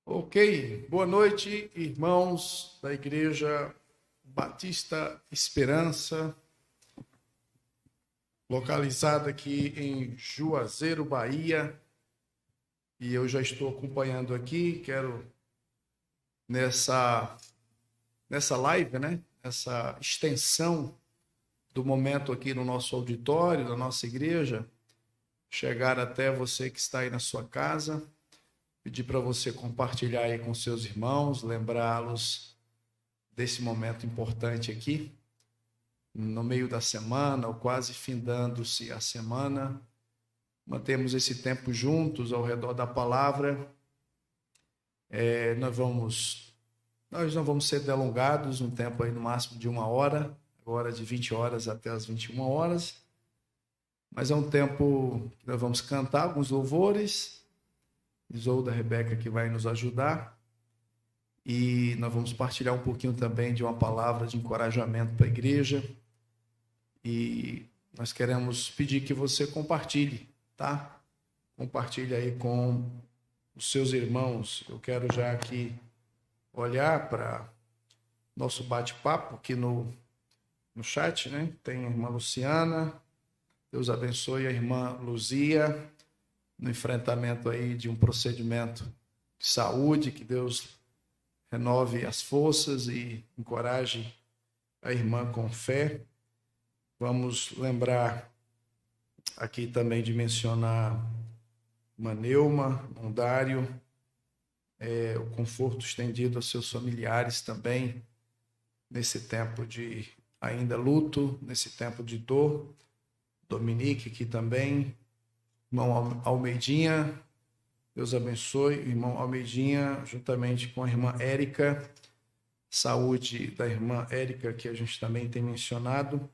Ok, boa noite, irmãos da Igreja Batista Esperança, localizada aqui em Juazeiro, Bahia. E eu já estou acompanhando aqui, quero nessa live, né? Essa extensão do momento aqui no nosso auditório, da nossa igreja, chegar até você que está aí na sua casa. Pedir para você compartilhar aí com seus irmãos, lembrá-los desse momento importante aqui, no meio da semana, ou quase findando-se a semana. Mantemos esse tempo juntos ao redor da palavra. Nós não vamos ser delongados, um tempo aí no máximo de 1 hora, agora de 20 horas até as 21 horas. Mas é um tempo que nós vamos cantar alguns louvores. Isolda, Rebeca que vai nos ajudar. E nós vamos partilhar um pouquinho também de uma palavra de encorajamento para a igreja. E nós queremos pedir que você compartilhe, tá? Compartilhe aí com os seus irmãos. Eu quero já aqui olhar para nosso bate-papo aqui no chat, né? Tem a irmã Luciana, Deus abençoe a irmã Luzia, no enfrentamento aí de um procedimento de saúde, que Deus renove as forças e encoraje a irmã com fé. Vamos lembrar aqui também de mencionar Maneuma, Mondário, o conforto estendido aos seus familiares também, nesse tempo de ainda luto, nesse tempo de dor. Dominique aqui também, irmão Almeidinha, Deus abençoe, o irmão Almeidinha, juntamente com a irmã Érica, saúde da irmã Érica, que a gente também tem mencionado.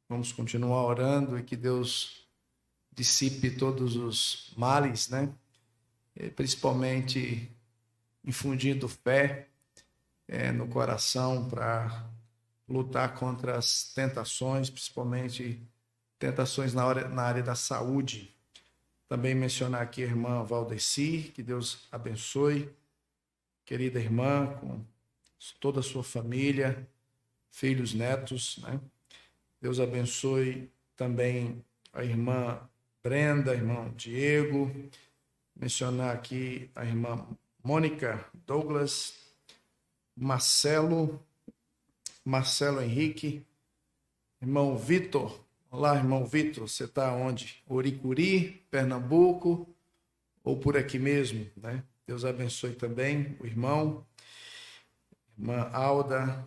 Vamos continuar orando e que Deus dissipe todos os males, né? Principalmente infundindo fé no coração para lutar contra as tentações, principalmente tentações na área da saúde. Também mencionar aqui a irmã Valdeci, que Deus abençoe, querida irmã, com toda a sua família, filhos, netos, né? Deus abençoe também a irmã Brenda, irmão Diego, mencionar aqui a irmã Mônica Douglas, Marcelo Henrique, irmão Vitor. Olá, irmão Vitor, você está onde? Oricuri, Pernambuco, ou por aqui mesmo, né? Deus abençoe também o irmão, irmã Alda,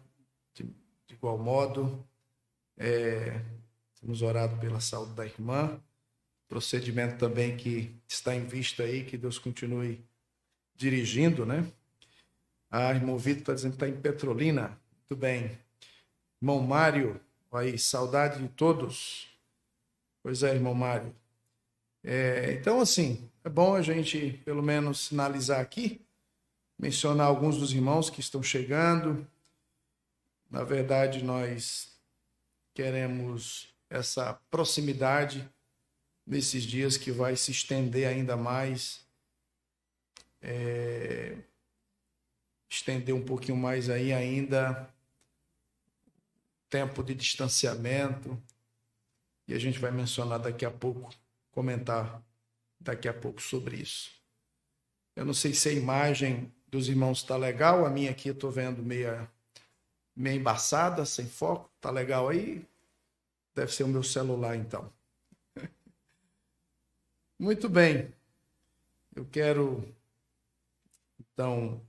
de igual modo. Temos orado pela saúde da irmã, procedimento também que está em vista aí, que Deus continue dirigindo, né? Irmão Vitor está dizendo que está em Petrolina, muito bem. Irmão Mário, aí, saudade de todos. Pois é, irmão Mário. Então, assim, é bom a gente, pelo menos, sinalizar aqui, mencionar alguns dos irmãos que estão chegando. Na verdade, nós queremos essa proximidade nesses dias que vai se estender ainda mais, estender um pouquinho mais aí ainda, tempo de distanciamento, e a gente vai mencionar daqui a pouco, comentar daqui a pouco sobre isso. Eu não sei se a imagem dos irmãos está legal, a minha aqui eu estou vendo meia embaçada, sem foco, está legal aí? Deve ser o meu celular, então. Muito bem, eu quero, então,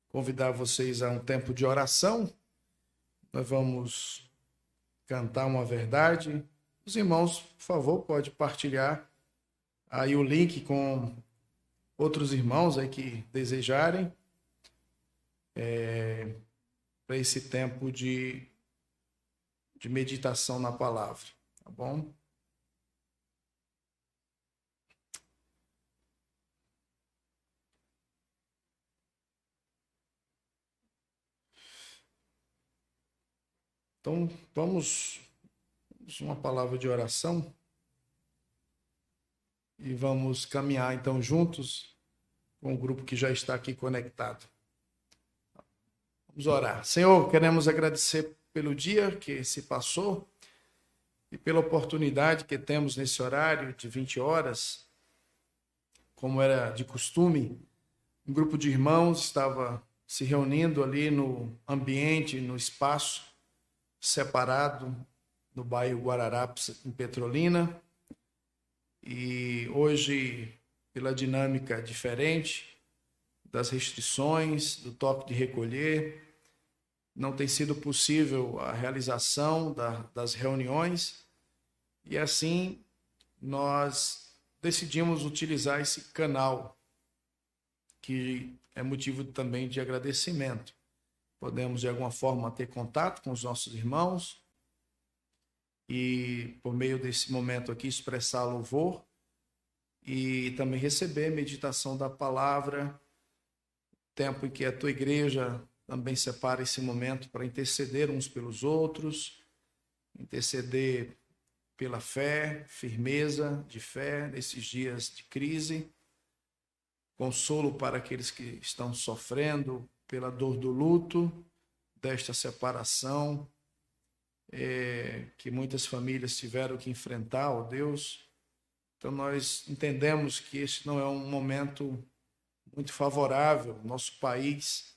convidar vocês a um tempo de oração. Nós vamos cantar uma verdade. Os irmãos, por favor, pode partilhar aí o link com outros irmãos aí que desejarem para esse tempo de meditação na palavra, tá bom? Então, vamos uma palavra de oração e vamos caminhar então juntos com o grupo que já está aqui conectado. Vamos orar. Senhor, queremos agradecer pelo dia que se passou e pela oportunidade que temos nesse horário de 20 horas, como era de costume. Um grupo de irmãos estava se reunindo ali no ambiente, no espaço separado, no bairro Guararapes, em Petrolina. E hoje, pela dinâmica diferente das restrições, do toque de recolher, não tem sido possível a realização das reuniões. E assim, nós decidimos utilizar esse canal, que é motivo também de agradecimento. Podemos, de alguma forma, ter contato com os nossos irmãos e, por meio desse momento aqui, expressar louvor e também receber meditação da palavra, tempo em que a tua igreja também separa esse momento para interceder uns pelos outros, interceder pela fé, firmeza de fé nesses dias de crise, consolo para aqueles que estão sofrendo pela dor do luto, desta separação, que muitas famílias tiveram que enfrentar, ó Deus. Então nós entendemos que este não é um momento muito favorável. Nosso país,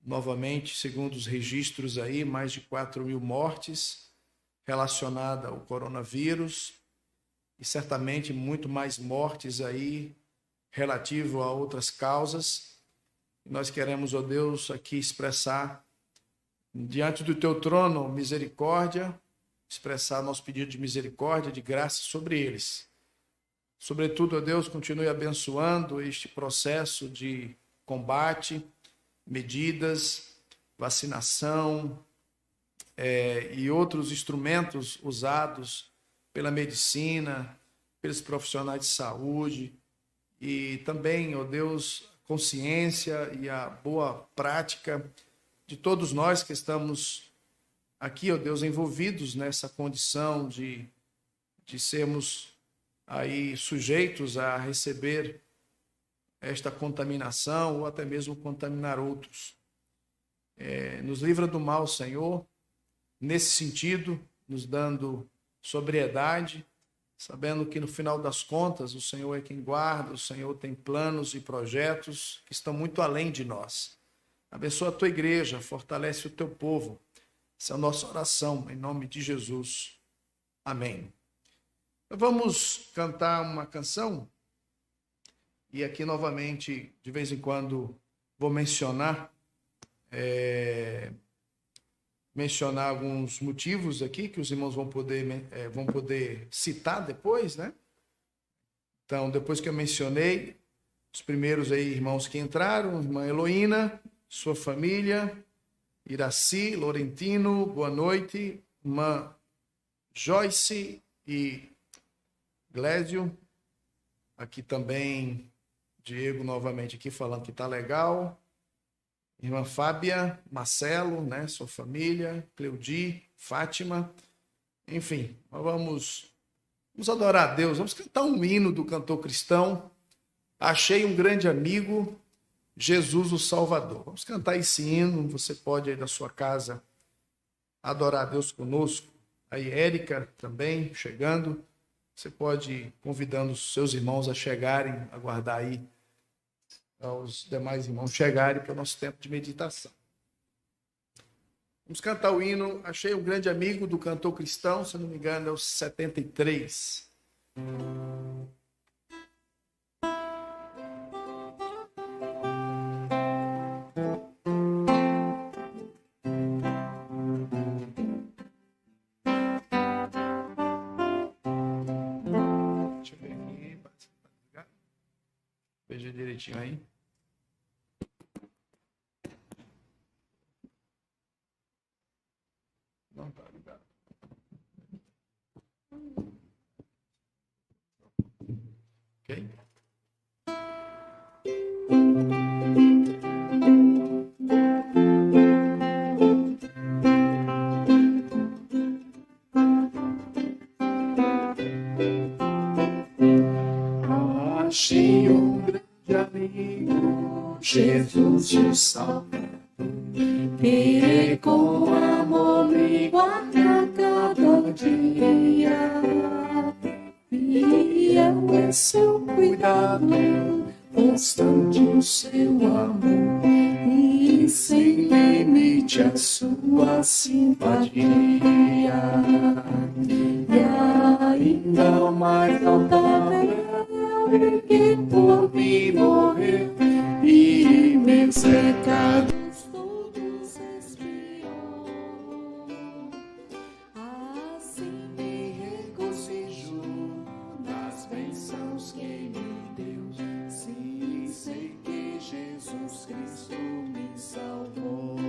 novamente, segundo os registros aí, mais de 4.000 mortes relacionadas ao coronavírus e certamente muito mais mortes aí relativo a outras causas. Nós queremos, ó Deus, aqui expressar diante do teu trono misericórdia, expressar nosso pedido de misericórdia, de graça sobre eles. Sobretudo, ó Deus, continue abençoando este processo de combate, medidas, vacinação e outros instrumentos usados pela medicina, pelos profissionais de saúde e também, ó Deus, consciência e a boa prática de todos nós que estamos aqui, ó Deus, envolvidos nessa condição de sermos aí sujeitos a receber esta contaminação ou até mesmo contaminar outros. Nos livra do mal, Senhor, nesse sentido, nos dando sobriedade, sabendo que no final das contas o Senhor é quem guarda, o Senhor tem planos e projetos que estão muito além de nós. Abençoa a tua igreja, fortalece o teu povo. Essa é a nossa oração, em nome de Jesus. Amém. Vamos cantar uma canção. E aqui, novamente, de vez em quando, vou mencionar alguns motivos aqui que os irmãos vão poder citar depois, né? Então, depois que eu mencionei, os primeiros aí irmãos que entraram, irmã Heloína, sua família, Iraci, Laurentino, boa noite, irmã Joyce e Glésio, aqui também, Diego novamente aqui falando que tá legal, irmã Fábia, Marcelo, né, sua família, Cleudi, Fátima, enfim, vamos adorar a Deus, vamos cantar um hino do cantor cristão, Achei um Grande Amigo, Jesus o Salvador. Vamos cantar esse hino, você pode aí da sua casa adorar a Deus conosco, aí Érica também chegando, você pode ir convidando os seus irmãos a chegarem, aguardar aí aos demais irmãos chegarem para o nosso tempo de meditação. Vamos cantar o hino Achei um Grande Amigo, do cantor cristão, se não me engano é o 73. Deixa eu ver aqui. Veja direitinho aí. Não tá ligado. Ok? Achei um grande amigo, Jesus o Salvador. Ele com amor me guarda cada dia. Fiel é seu cuidado, constante o seu amor, e sem limite a sua simpatia. E ainda o mais notável é que por mim morreu e meus pecados todos expiou. Assim me regozijo nas bênçãos que me deu. Sim, sei que Jesus Cristo me salvou.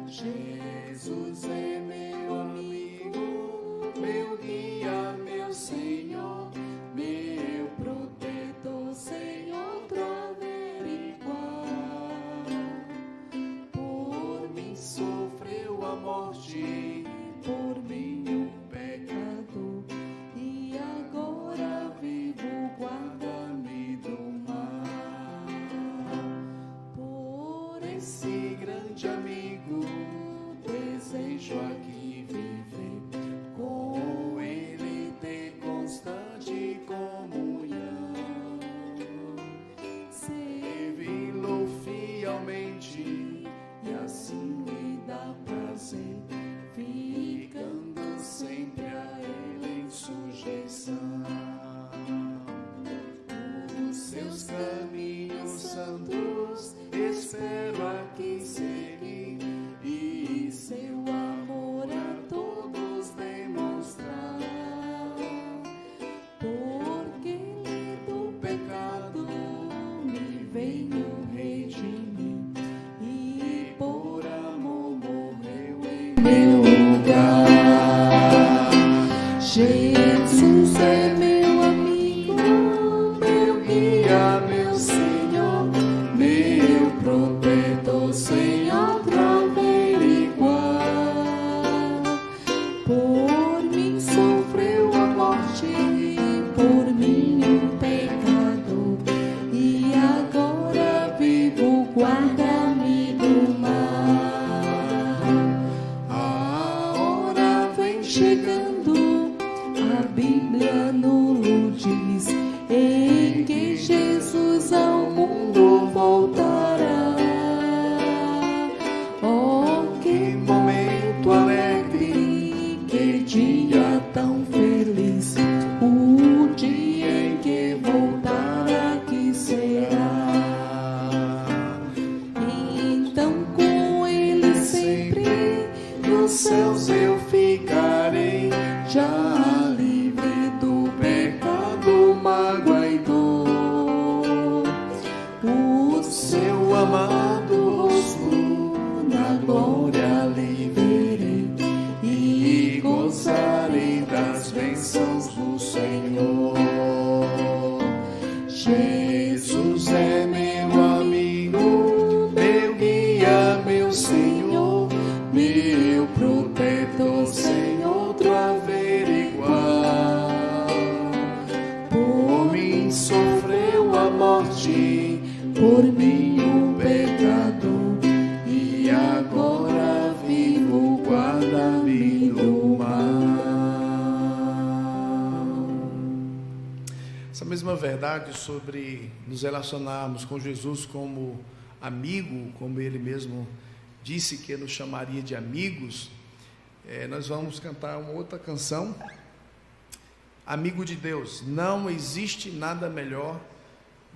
Jesus é meu amigo, meu guia, meu Senhor, meu protetor, sem outro haver igual. Por mim sofreu a morte, por mim o pecado, e agora vivo, guarda-me do mal. Por esse grande amigo, desejo aqui viver, com ele ter constante comunhão, servi-lo fielmente e assim me dá prazer, ficando sempre a ele em sujeição. Os seus caminhos santos espero aqui seguir, e seu amor a todos demonstrar. Porque do pecado me veio redimir, e por amor morreu em meu lugar. Jesus é meu amigo, meu guia, meu Senhor, meu protetor, sem outro haver igual. Por mim sofreu a morte, por mim o pecado, e agora vivo, guarda-me do mal. A hora vem chegando, a Bíblia nulo diz, em que Jesus ao mundo voltará. Oh, que momento alegre, que dia tão feliz, o dia em que voltar aqui será. Então com ele sempre nos céus eu ficarei, já livre do pecado, mágoa e dor. O seu amado rosto na glória lhe verei, e gozarei das bênçãos do Senhor. Jesus é meu amigo, meu guia, meu Senhor, meu protetor, sem outro haver igual. Por mim sofreu a morte, por mim o pecado, e agora vivo, guarda-me do mal. Essa mesma verdade sobre nos relacionarmos com Jesus como amigo, como ele mesmo disse que nos chamaria de amigos, nós vamos cantar uma outra canção, Amigo de Deus. Não existe nada melhor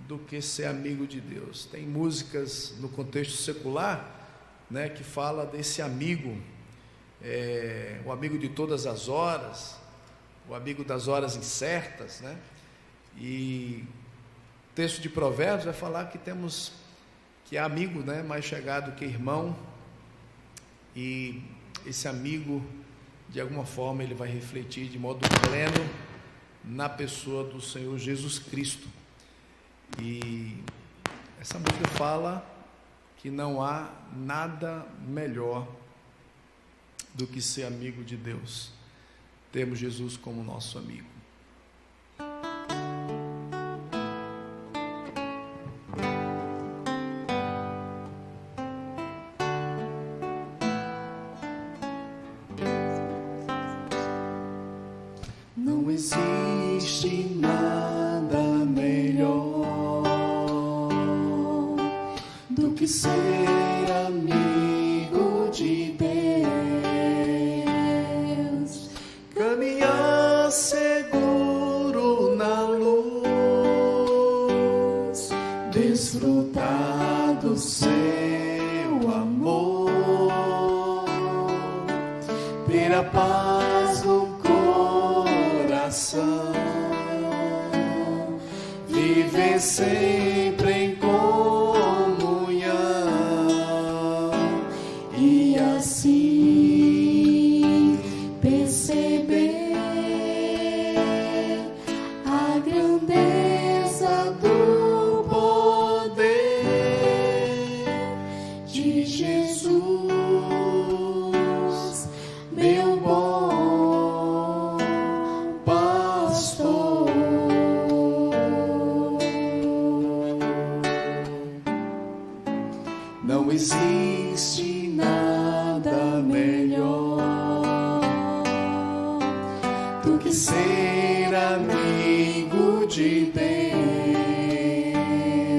do que ser amigo de Deus. Tem músicas no contexto secular, né, que fala desse amigo, o amigo de todas as horas, o amigo das horas incertas, né? E o texto de Provérbios vai falar que temos que é amigo, né, mais chegado que irmão, e esse amigo, de alguma forma, ele vai refletir de modo pleno na pessoa do Senhor Jesus Cristo. E essa música fala que não há nada melhor do que ser amigo de Deus. Temos Jesus como nosso amigo. Não existe nada melhor do que ser amigo de Deus, caminhar seguro na luz, desfrutar do seu amor, ter a paz no coração, viver sempre em comunhão e assim perceber a grandeza do poder de Jesus, meu bom pastor. Não existe nada melhor do que ser amigo de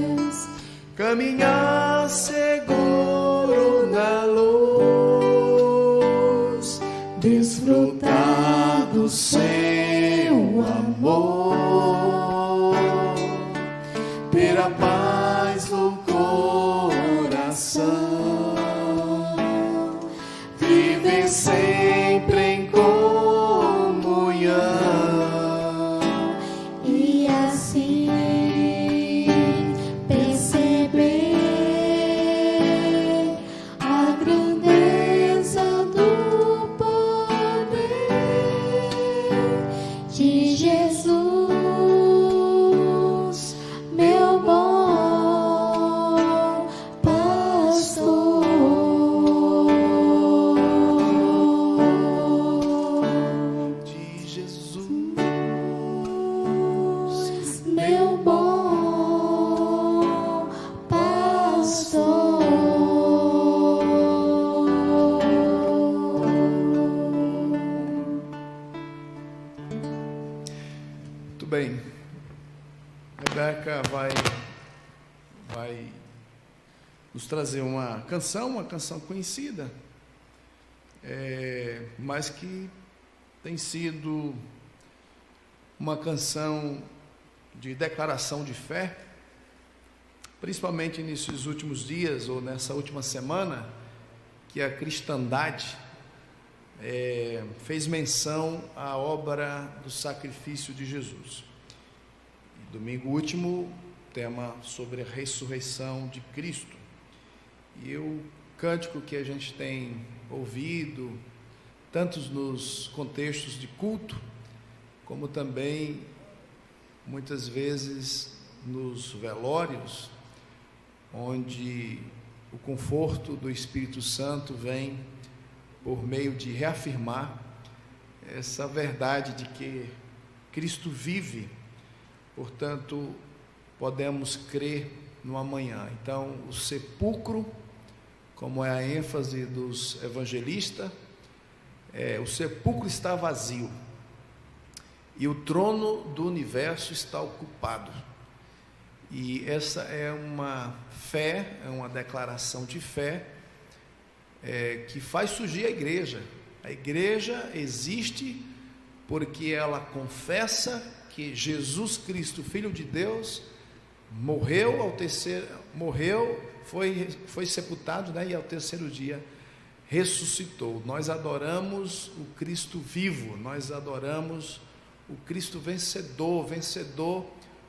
Deus, caminhar seguro na luz, desfrutar do seu amor, ter a paz no coração, viver sempre em comunhão e assim perceber a grandeza do poder de Jesus, meu bom pastor. De Jesus, meu bom pastor. Muito bem. Rebeca vai nos trazer uma canção conhecida, mas que tem sido uma canção de declaração de fé, principalmente nesses últimos dias ou nessa última semana, que a cristandade fez menção à obra do sacrifício de Jesus. E domingo último, tema sobre a ressurreição de Cristo. E o cântico que a gente tem ouvido, tanto nos contextos de culto, como também muitas vezes nos velórios, onde o conforto do Espírito Santo vem por meio de reafirmar essa verdade de que Cristo vive, portanto, podemos crer no amanhã. Então, o sepulcro, como é a ênfase dos evangelistas, o sepulcro está vazio e o trono do universo está ocupado. E essa é uma fé, é uma declaração de fé que faz surgir a igreja. A igreja existe porque ela confessa que Jesus Cristo, Filho de Deus, foi sepultado, e ao terceiro dia ressuscitou. Nós adoramos o Cristo vivo, nós adoramos o Cristo vencedor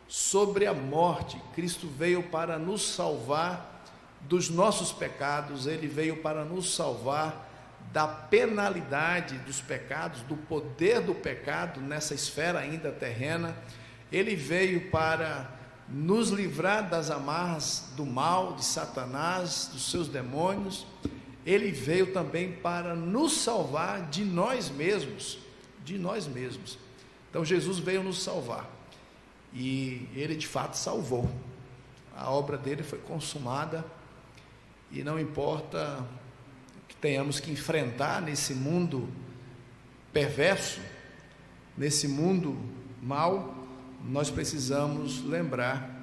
sobre a morte. Cristo veio para nos salvar dos nossos pecados, Ele veio para nos salvar da penalidade dos pecados, do poder do pecado nessa esfera ainda terrena. Ele veio para nos livrar das amarras do mal, de Satanás, dos seus demônios. Ele veio também para nos salvar de nós mesmos, Então Jesus veio nos salvar, e Ele de fato salvou. A obra dele foi consumada, e não importa o que tenhamos que enfrentar nesse mundo perverso, nesse mundo mal, nós precisamos lembrar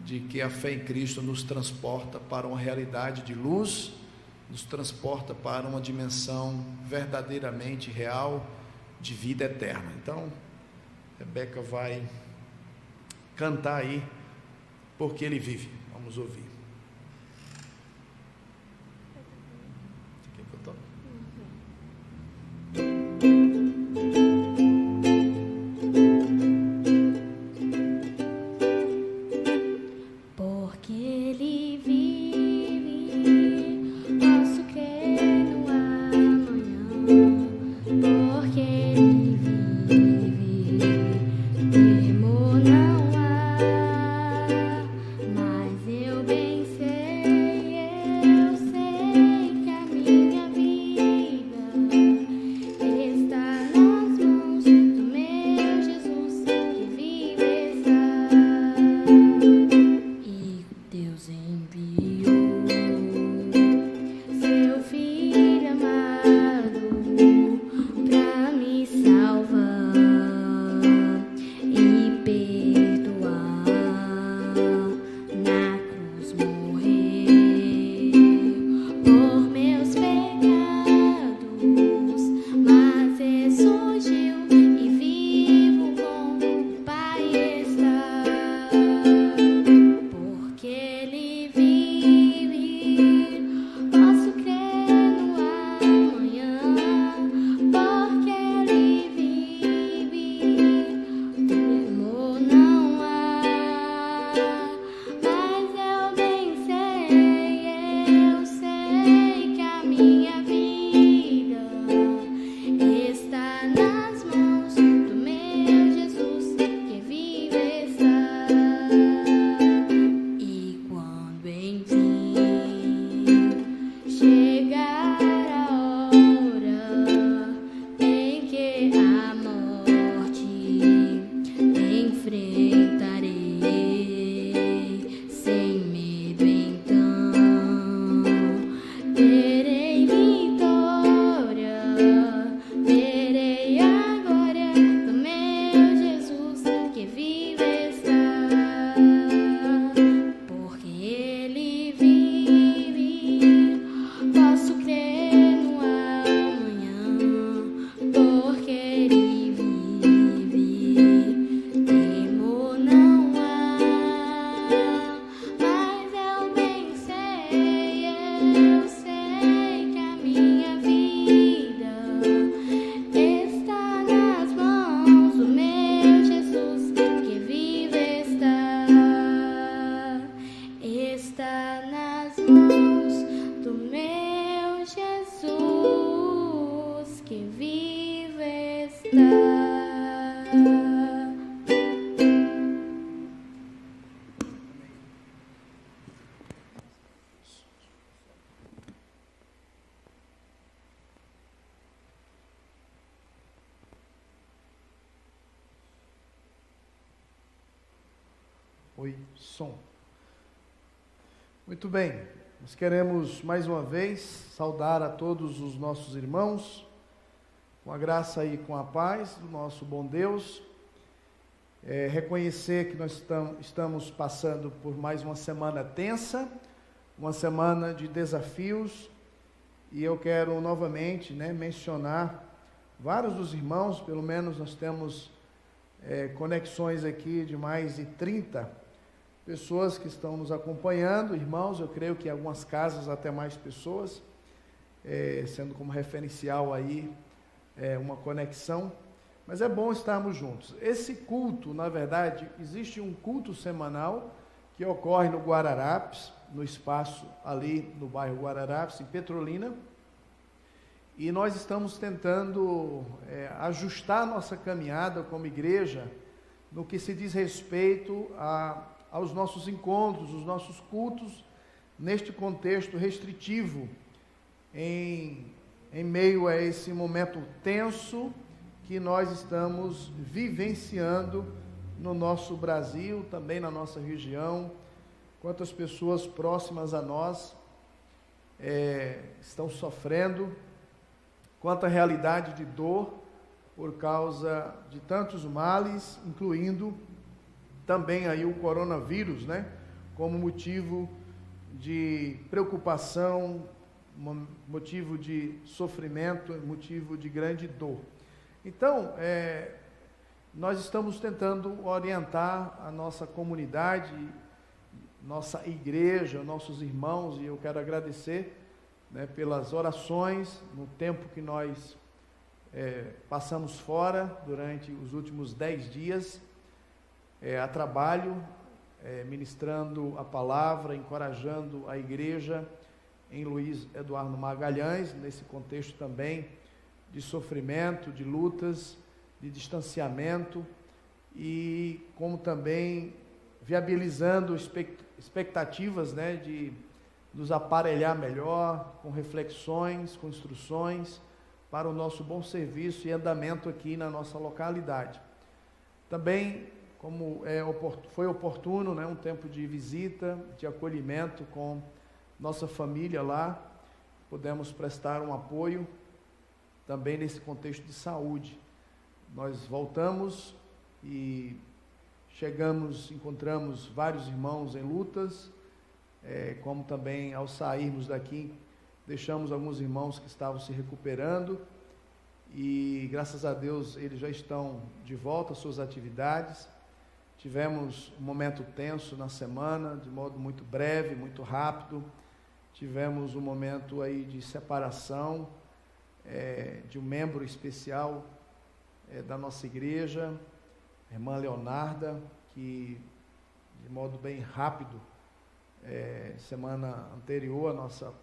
de que a fé em Cristo nos transporta para uma realidade de luz, nos transporta para uma dimensão verdadeiramente real de vida eterna. Então, Rebeca vai cantar aí, porque Ele vive. Vamos ouvir. Oi, som. Muito bem, nós queremos mais uma vez saudar a todos os nossos irmãos, com a graça e com a paz do nosso bom Deus, reconhecer que nós estamos passando por mais uma semana tensa, uma semana de desafios, e eu quero novamente mencionar vários dos irmãos, pelo menos nós temos conexões aqui de mais de 30 pessoas que estão nos acompanhando, irmãos, eu creio que em algumas casas até mais pessoas, sendo como referencial aí uma conexão, mas é bom estarmos juntos. Esse culto, na verdade, existe um culto semanal que ocorre no Guararapes, no espaço ali no bairro Guararapes, em Petrolina, e nós estamos tentando ajustar nossa caminhada como igreja no que se diz respeito aos nossos encontros, os nossos cultos, neste contexto restritivo, em meio a esse momento tenso que nós estamos vivenciando no nosso Brasil, também na nossa região. Quantas pessoas próximas a nós estão sofrendo, quanta realidade de dor por causa de tantos males, incluindo também aí o coronavírus, né? Como motivo de preocupação, motivo de sofrimento, motivo de grande dor. Então, nós estamos tentando orientar a nossa comunidade, nossa igreja, nossos irmãos, e eu quero agradecer, né, pelas orações no tempo que nós passamos fora durante os últimos 10 dias, a trabalho, ministrando a palavra, encorajando a igreja em Luiz Eduardo Magalhães, nesse contexto também de sofrimento, de lutas, de distanciamento, e como também viabilizando expectativas, né, de nos aparelhar melhor, com reflexões, com instruções, para o nosso bom serviço e andamento aqui na nossa localidade. Também, como foi oportuno, né, um tempo de visita, de acolhimento com nossa família lá, pudemos prestar um apoio também nesse contexto de saúde. Nós voltamos e encontramos vários irmãos em lutas, como também ao sairmos daqui, deixamos alguns irmãos que estavam se recuperando e graças a Deus eles já estão de volta às suas atividades. Tivemos um momento tenso na semana, de modo muito breve, muito rápido. Tivemos um momento aí de separação de um membro especial da nossa igreja, a irmã Leonarda, que de modo bem rápido, semana anterior à nossa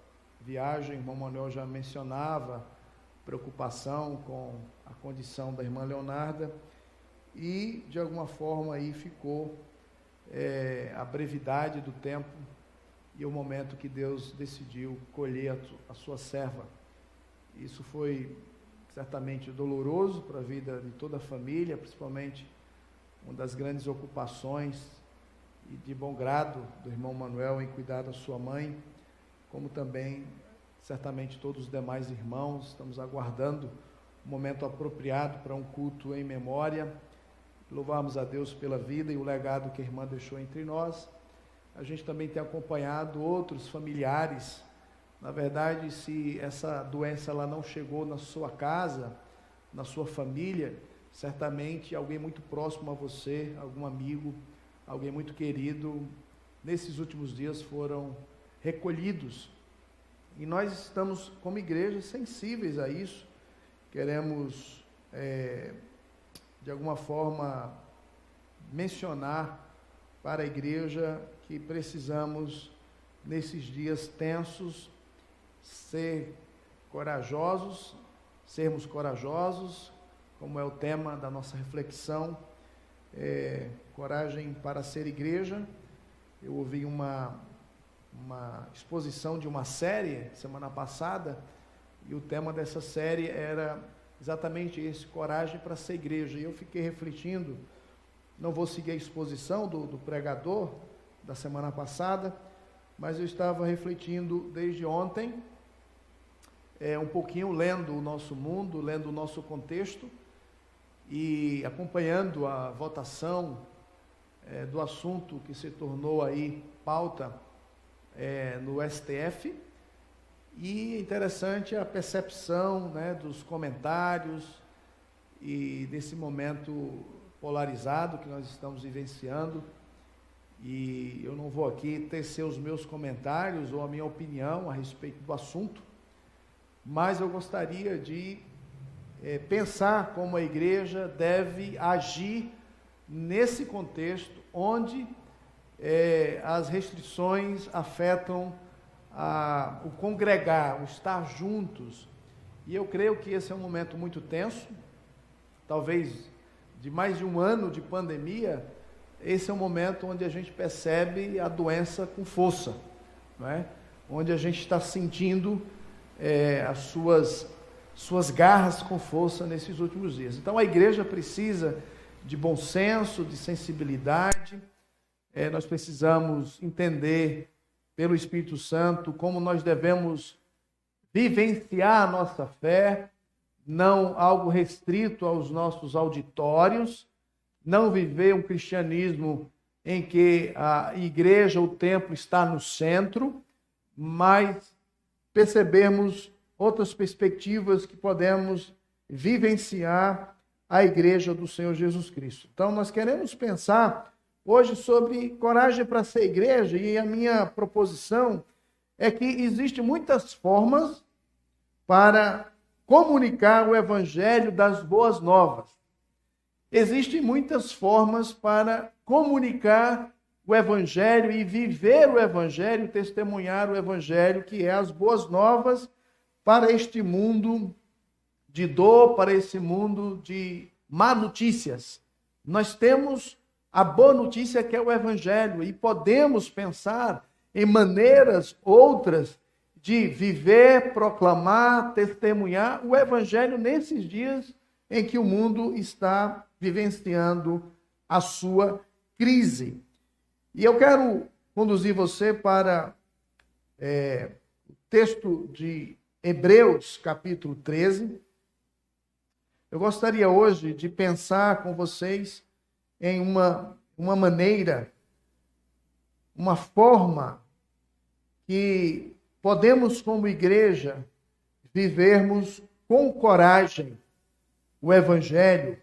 viagem, o irmão Manuel já mencionava preocupação com a condição da irmã Leonarda, e de alguma forma aí ficou a brevidade do tempo e o momento que Deus decidiu colher a sua serva. Isso foi certamente doloroso para a vida de toda a família, principalmente uma das grandes ocupações e de bom grado do irmão Manuel em cuidar da sua mãe, como também certamente todos os demais irmãos. Estamos aguardando um momento apropriado para um culto em memória, louvarmos a Deus pela vida e o legado que a irmã deixou entre nós. A gente também tem acompanhado outros familiares. Na verdade, se essa doença ela não chegou na sua casa, na sua família, certamente alguém muito próximo a você, algum amigo, alguém muito querido, nesses últimos dias foram recolhidos. E nós estamos, como igreja, sensíveis a isso. Queremos, de alguma forma, mencionar para a igreja que precisamos, nesses dias tensos, sermos corajosos, como é o tema da nossa reflexão, coragem para ser igreja. Eu ouvi uma exposição de uma série semana passada, e o tema dessa série era exatamente esse, coragem para ser igreja, e eu fiquei refletindo. Não vou seguir a exposição do pregador da semana passada, mas eu estava refletindo desde ontem, um pouquinho lendo o nosso mundo, lendo o nosso contexto e acompanhando a votação do assunto que se tornou aí pauta no STF. E interessante a percepção, né, dos comentários e desse momento polarizado que nós estamos vivenciando. E eu não vou aqui tecer os meus comentários ou a minha opinião a respeito do assunto, mas eu gostaria de pensar como a igreja deve agir nesse contexto onde as restrições afetam o congregar, o estar juntos. E eu creio que esse é um momento muito tenso, talvez de mais de um ano de pandemia. Esse é um momento onde a gente percebe a doença com força, não é? Onde a gente está sentindo as suas garras com força nesses últimos dias. Então a igreja precisa de bom senso, de sensibilidade. Nós precisamos entender pelo Espírito Santo como nós devemos vivenciar a nossa fé não algo restrito aos nossos auditórios, não viver um cristianismo em que a igreja, o templo está no centro, mas percebermos outras perspectivas que podemos vivenciar a igreja do Senhor Jesus Cristo. Então, nós queremos pensar hoje sobre coragem para ser igreja, e a minha proposição é que existem muitas formas para comunicar o evangelho das boas novas. Existem muitas formas para comunicar o evangelho e viver o evangelho, testemunhar o evangelho, que é as boas novas para este mundo de dor, para esse mundo de má notícias. Nós temos a boa notícia, que é o evangelho, e podemos pensar em maneiras outras de viver, proclamar, testemunhar o evangelho nesses dias em que o mundo está vivenciando a sua crise. E eu quero conduzir você para o texto de Hebreus, capítulo 13. Eu gostaria hoje de pensar com vocês em uma maneira, uma forma que podemos, como igreja, vivermos com coragem o evangelho,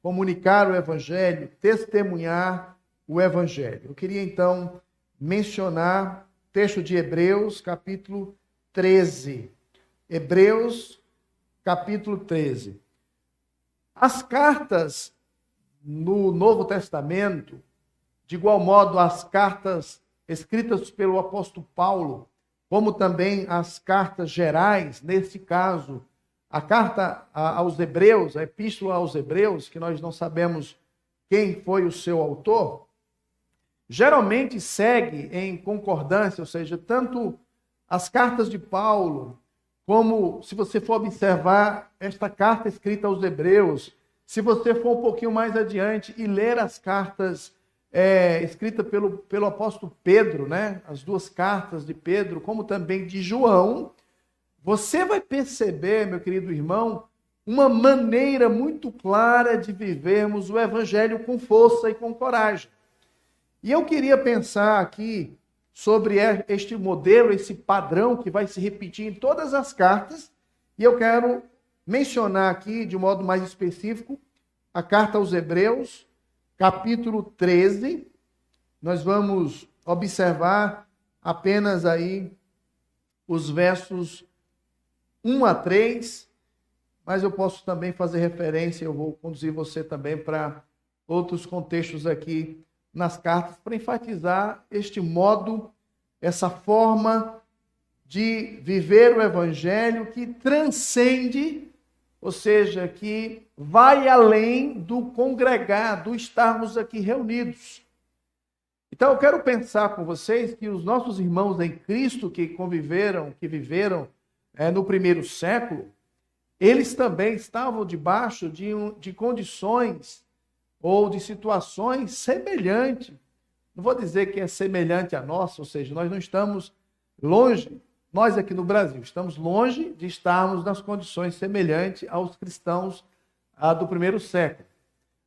comunicar o evangelho, testemunhar o evangelho. Eu queria, então, mencionar o texto de Hebreus, capítulo 13. Hebreus, capítulo 13. As cartas no Novo Testamento, de igual modo as cartas escritas pelo apóstolo Paulo, como também as cartas gerais, nesse caso, a carta aos Hebreus, a epístola aos Hebreus, que nós não sabemos quem foi o seu autor, geralmente segue em concordância, ou seja, tanto as cartas de Paulo, como, se você for observar esta carta escrita aos Hebreus, se você for um pouquinho mais adiante e ler as cartas escritas pelo apóstolo Pedro, né? As duas cartas de Pedro, como também de João, você vai perceber, meu querido irmão, uma maneira muito clara de vivermos o evangelho com força e com coragem. E eu queria pensar aqui sobre este modelo, esse padrão que vai se repetir em todas as cartas, e eu quero mencionar aqui, de modo mais específico, a carta aos Hebreus, capítulo 13. Nós vamos observar apenas aí os versos 1 a 3, mas eu posso também fazer referência, eu vou conduzir você também para outros contextos aqui nas cartas, para enfatizar este modo, essa forma de viver o evangelho que transcende, ou seja, que vai além do congregar, do estarmos aqui reunidos. Então eu quero pensar com vocês que os nossos irmãos em Cristo que viveram no primeiro século, eles também estavam debaixo de condições ou de situações semelhantes. Não vou dizer que é semelhante à nossa, ou seja, nós não estamos longe, nós aqui no Brasil, estamos longe de estarmos nas condições semelhantes aos cristãos do primeiro século.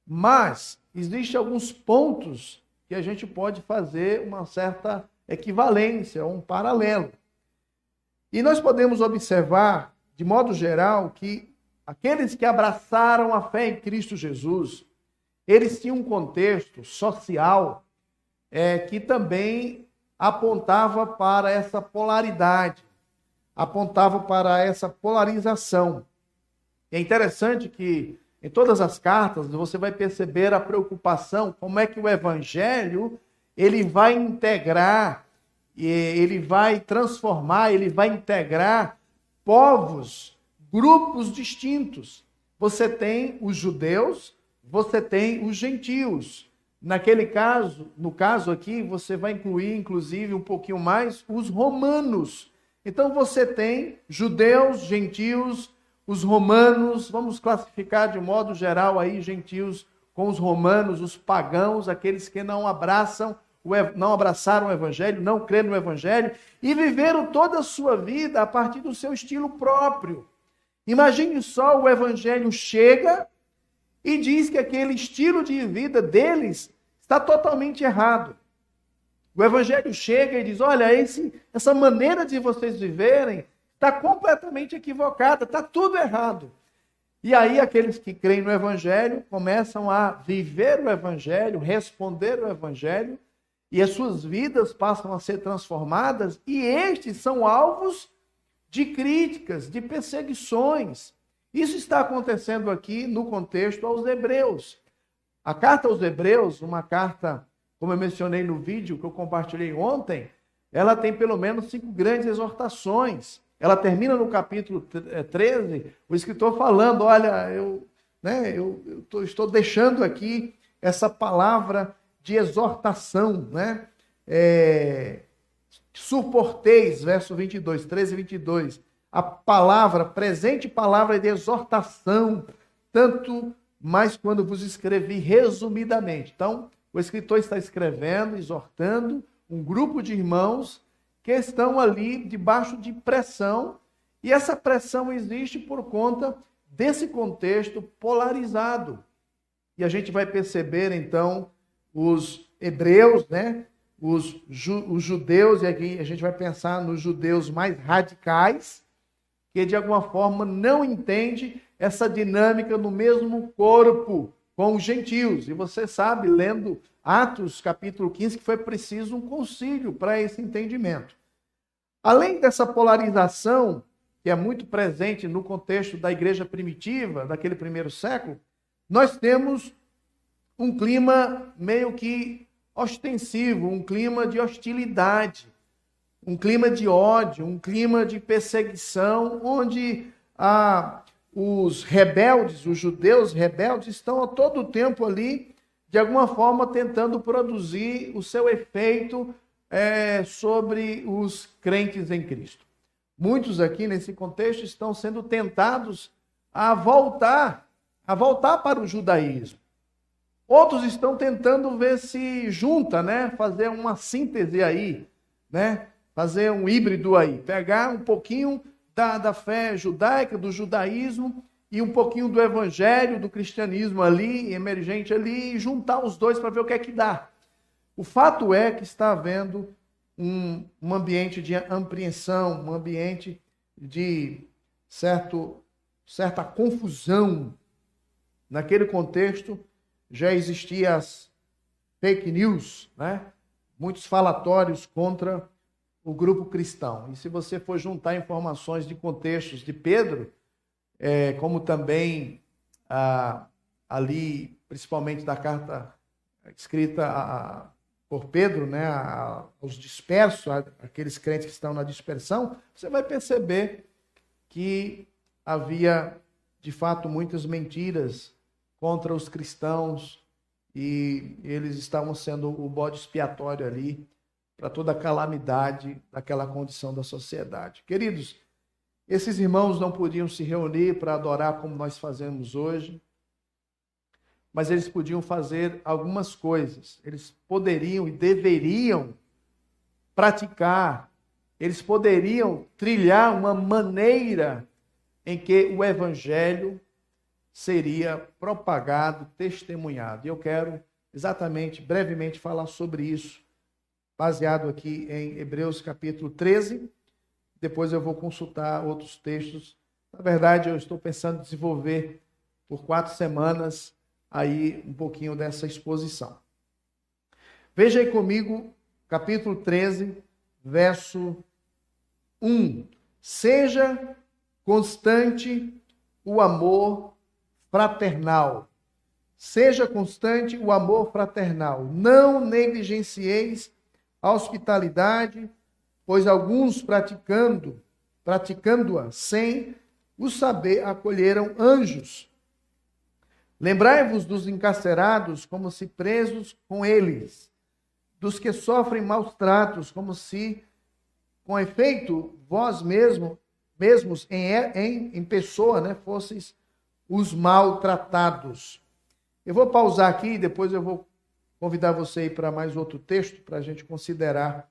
Mas existem alguns pontos que a gente pode fazer uma certa equivalência, um paralelo. E nós podemos observar, de modo geral, que aqueles que abraçaram a fé em Cristo Jesus, eles tinham um contexto social que também apontava para essa polaridade, apontava para essa polarização. É interessante que em todas as cartas você vai perceber a preocupação, como é que o evangelho ele vai integrar, ele vai transformar, ele vai integrar povos, grupos distintos. Você tem os judeus, você tem os gentios. No caso aqui, você vai incluir, inclusive, um pouquinho mais, os romanos. Então, você tem judeus, gentios, os romanos, vamos classificar de modo geral aí, gentios com os romanos, os pagãos, aqueles que não abraçaram o evangelho, não creram no evangelho, e viveram toda a sua vida a partir do seu estilo próprio. Imagine só, o evangelho chega e diz que aquele estilo de vida deles está totalmente errado. O evangelho chega e diz, olha, essa maneira de vocês viverem está completamente equivocada, está tudo errado. E aí aqueles que creem no evangelho começam a viver o evangelho, responder o evangelho, e as suas vidas passam a ser transformadas, e estes são alvos de críticas, de perseguições. Isso está acontecendo aqui no contexto aos Hebreus. A carta aos Hebreus, uma carta, como eu mencionei no vídeo que eu compartilhei ontem, ela tem pelo menos 5 grandes exortações. Ela termina no capítulo 13, o escritor falando, olha, estou deixando aqui essa palavra de exortação, né? Suporteis, verso 22, 13 e 22, a palavra, presente palavra de exortação, tanto mais quando vos escrevi resumidamente. Então, o escritor está escrevendo, exortando um grupo de irmãos que estão ali debaixo de pressão, e essa pressão existe por conta desse contexto polarizado. E a gente vai perceber, então, os hebreus, né? Os judeus, e aqui a gente vai pensar nos judeus mais radicais, que de alguma forma não entende essa dinâmica no mesmo corpo com os gentios. E você sabe, lendo Atos capítulo 15, que foi preciso um concílio para esse entendimento. Além dessa polarização, que é muito presente no contexto da igreja primitiva, daquele primeiro século, nós temos um clima meio que ostensivo, um clima de hostilidade, um clima de ódio, um clima de perseguição, onde os rebeldes, os judeus rebeldes, estão a todo tempo ali, de alguma forma, tentando produzir o seu efeito sobre os crentes em Cristo. Muitos aqui, nesse contexto, estão sendo tentados a voltar para o judaísmo. Outros estão tentando ver se junta, né? Fazer uma síntese aí, né? Fazer um híbrido aí, pegar um pouquinho da fé judaica, do judaísmo, e um pouquinho do evangelho, do cristianismo ali, emergente ali, e juntar os dois para ver o que é que dá. O fato é que está havendo um ambiente de apreensão, um ambiente de certa confusão. Naquele contexto, já existiam as fake news, né? Muitos falatórios contra o grupo cristão. E se você for juntar informações de contextos de Pedro, como também ali, principalmente da carta escrita por Pedro, né, aos dispersos, aqueles crentes que estão na dispersão, você vai perceber que havia, de fato, muitas mentiras contra os cristãos, e eles estavam sendo o bode expiatório ali para toda a calamidade daquela condição da sociedade. Queridos, esses irmãos não podiam se reunir para adorar como nós fazemos hoje, mas eles podiam fazer algumas coisas. Eles poderiam e deveriam praticar, eles poderiam trilhar uma maneira em que o evangelho seria propagado, testemunhado. E eu quero exatamente, brevemente, falar sobre isso, baseado aqui em Hebreus capítulo 13. Depois eu vou consultar outros textos. Na verdade, eu estou pensando em desenvolver por 4 semanas aí um pouquinho dessa exposição. Veja aí comigo, capítulo 13, verso 1. Seja constante o amor fraternal. Seja constante o amor fraternal. Não negligencieis a hospitalidade, pois alguns praticando-a sem o saber, acolheram anjos. Lembrai-vos dos encarcerados como se presos com eles, dos que sofrem maus tratos, como se, com efeito, vós mesmos em pessoa, né, fosseis os maltratados. Eu vou pausar aqui e depois eu vou convidar você a ir para mais outro texto para a gente considerar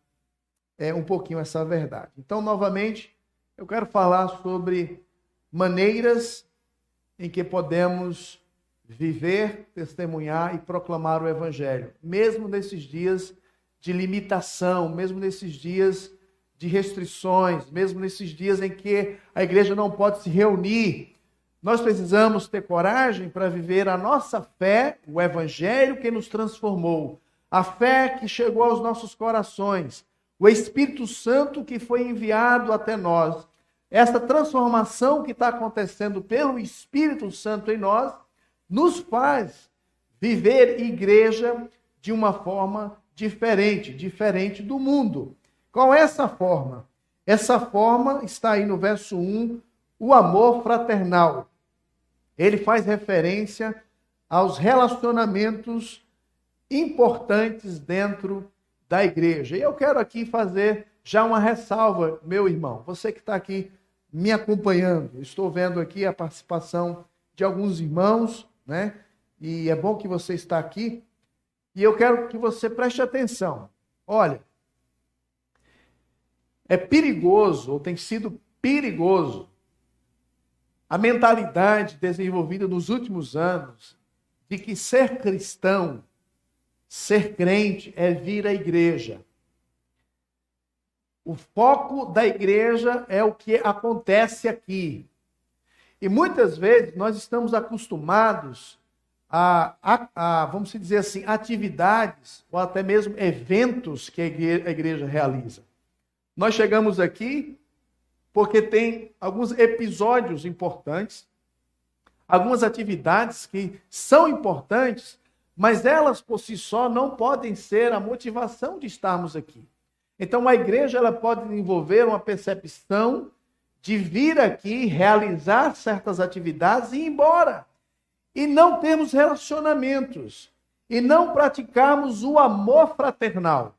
um pouquinho essa verdade. Então, novamente, eu quero falar sobre maneiras em que podemos viver, testemunhar e proclamar o Evangelho, mesmo nesses dias de limitação, mesmo nesses dias de restrições, mesmo nesses dias em que a igreja não pode se reunir. Nós precisamos ter coragem para viver a nossa fé, o Evangelho que nos transformou, a fé que chegou aos nossos corações, o Espírito Santo que foi enviado até nós. Essa transformação que está acontecendo pelo Espírito Santo em nós, nos faz viver igreja de uma forma diferente do mundo. Qual é essa forma? Essa forma está aí no verso 1, o amor fraternal. Ele faz referência aos relacionamentos importantes dentro da igreja. E eu quero aqui fazer já uma ressalva, meu irmão, você que está aqui me acompanhando. Estou vendo aqui a participação de alguns irmãos, né? E é bom que você está aqui. E eu quero que você preste atenção. Olha, é perigoso, ou tem sido perigoso, a mentalidade desenvolvida nos últimos anos de que ser cristão, ser crente é vir à igreja. O foco da igreja é o que acontece aqui. E muitas vezes nós estamos acostumados a vamos dizer assim, atividades ou até mesmo eventos que a igreja realiza. Nós chegamos aqui porque tem alguns episódios importantes, algumas atividades que são importantes, mas elas por si só não podem ser a motivação de estarmos aqui. Então a igreja ela pode desenvolver uma percepção de vir aqui, realizar certas atividades e ir embora. E não termos relacionamentos. E não praticarmos o amor fraternal.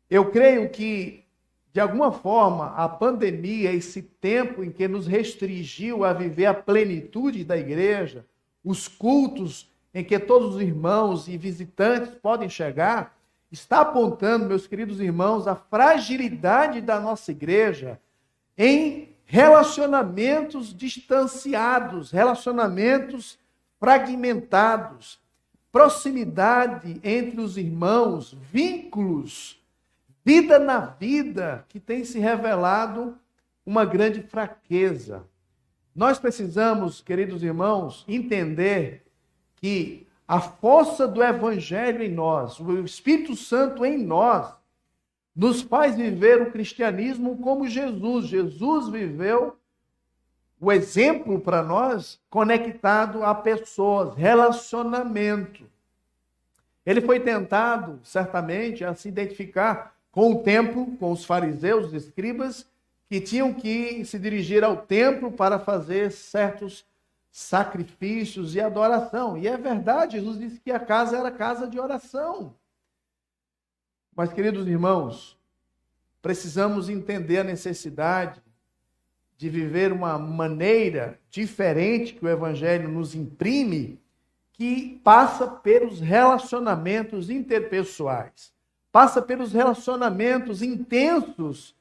Eu creio que, de alguma forma, a pandemia, esse tempo em que nos restringiu a viver a plenitude da igreja, os cultos em que todos os irmãos e visitantes podem chegar, está apontando, meus queridos irmãos, a fragilidade da nossa igreja em relacionamentos distanciados, relacionamentos fragmentados, proximidade entre os irmãos, vínculos, vida na vida, que tem se revelado uma grande fraqueza. Nós precisamos, queridos irmãos, entender que a força do Evangelho em nós, o Espírito Santo em nós, nos faz viver o cristianismo como Jesus. Jesus viveu o exemplo para nós conectado a pessoas, relacionamento. Ele foi tentado, certamente, a se identificar com o templo, com os fariseus, os escribas, que tinham que se dirigir ao templo para fazer certos sacrifícios e adoração. E é verdade, Jesus disse que a casa era casa de oração. Mas, queridos irmãos, precisamos entender a necessidade de viver uma maneira diferente que o Evangelho nos imprime, que passa pelos relacionamentos interpessoais, passa pelos relacionamentos intensos,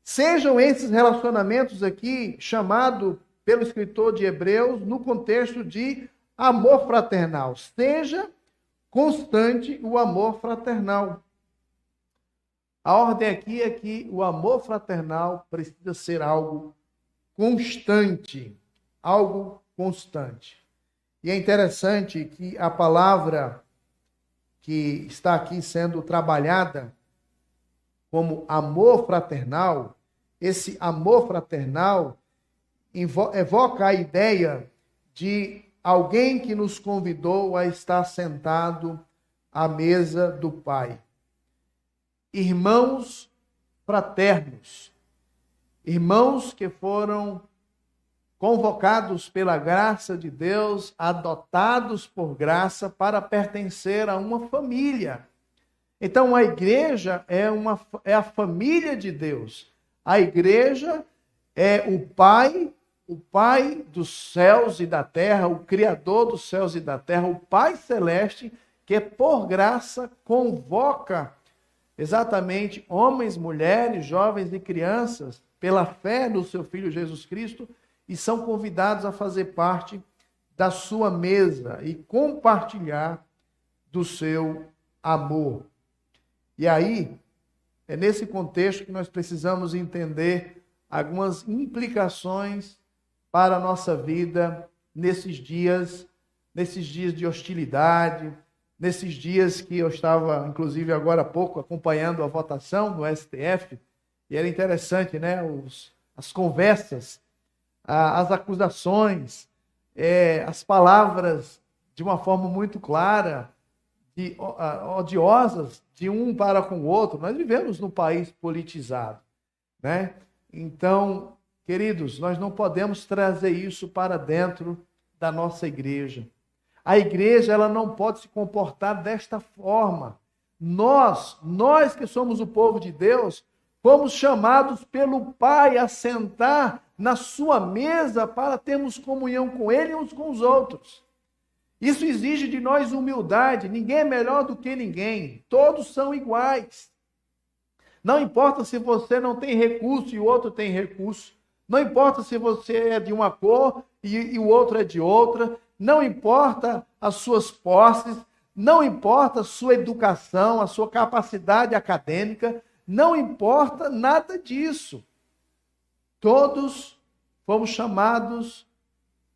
sejam esses relacionamentos aqui chamados pelo escritor de Hebreus no contexto de amor fraternal. Seja constante o amor fraternal. A ordem aqui é que o amor fraternal precisa ser algo constante, algo constante. E é interessante que a palavra que está aqui sendo trabalhada como amor fraternal, esse amor fraternal evoca a ideia de alguém que nos convidou a estar sentado à mesa do Pai. Irmãos fraternos, irmãos que foram convocados pela graça de Deus, adotados por graça para pertencer a uma família. Então a igreja é a família de Deus. A igreja é o Pai dos céus e da terra, o Criador dos céus e da terra, o Pai celeste, que por graça convoca exatamente homens, mulheres, jovens e crianças, pela fé no seu Filho Jesus Cristo, e são convidados a fazer parte da sua mesa e compartilhar do seu amor. E aí, é nesse contexto que nós precisamos entender algumas implicações para a nossa vida nesses dias de hostilidade, nesses dias que eu estava, inclusive agora há pouco, acompanhando a votação do STF, e era interessante, né? As conversas, as acusações, as palavras de uma forma muito clara, odiosas de um para com o outro. Nós vivemos num país politizado, né? Então, queridos, nós não podemos trazer isso para dentro da nossa igreja. A igreja, ela não pode se comportar desta forma. Nós que somos o povo de Deus, fomos chamados pelo Pai a sentar na sua mesa para termos comunhão com Ele e uns com os outros. Isso exige de nós humildade. Ninguém é melhor do que ninguém. Todos são iguais. Não importa se você não tem recurso e o outro tem recurso. Não importa se você é de uma cor e o outro é de outra. Não importa as suas posses. Não importa a sua educação, a sua capacidade acadêmica. Não importa nada disso. Todos fomos chamados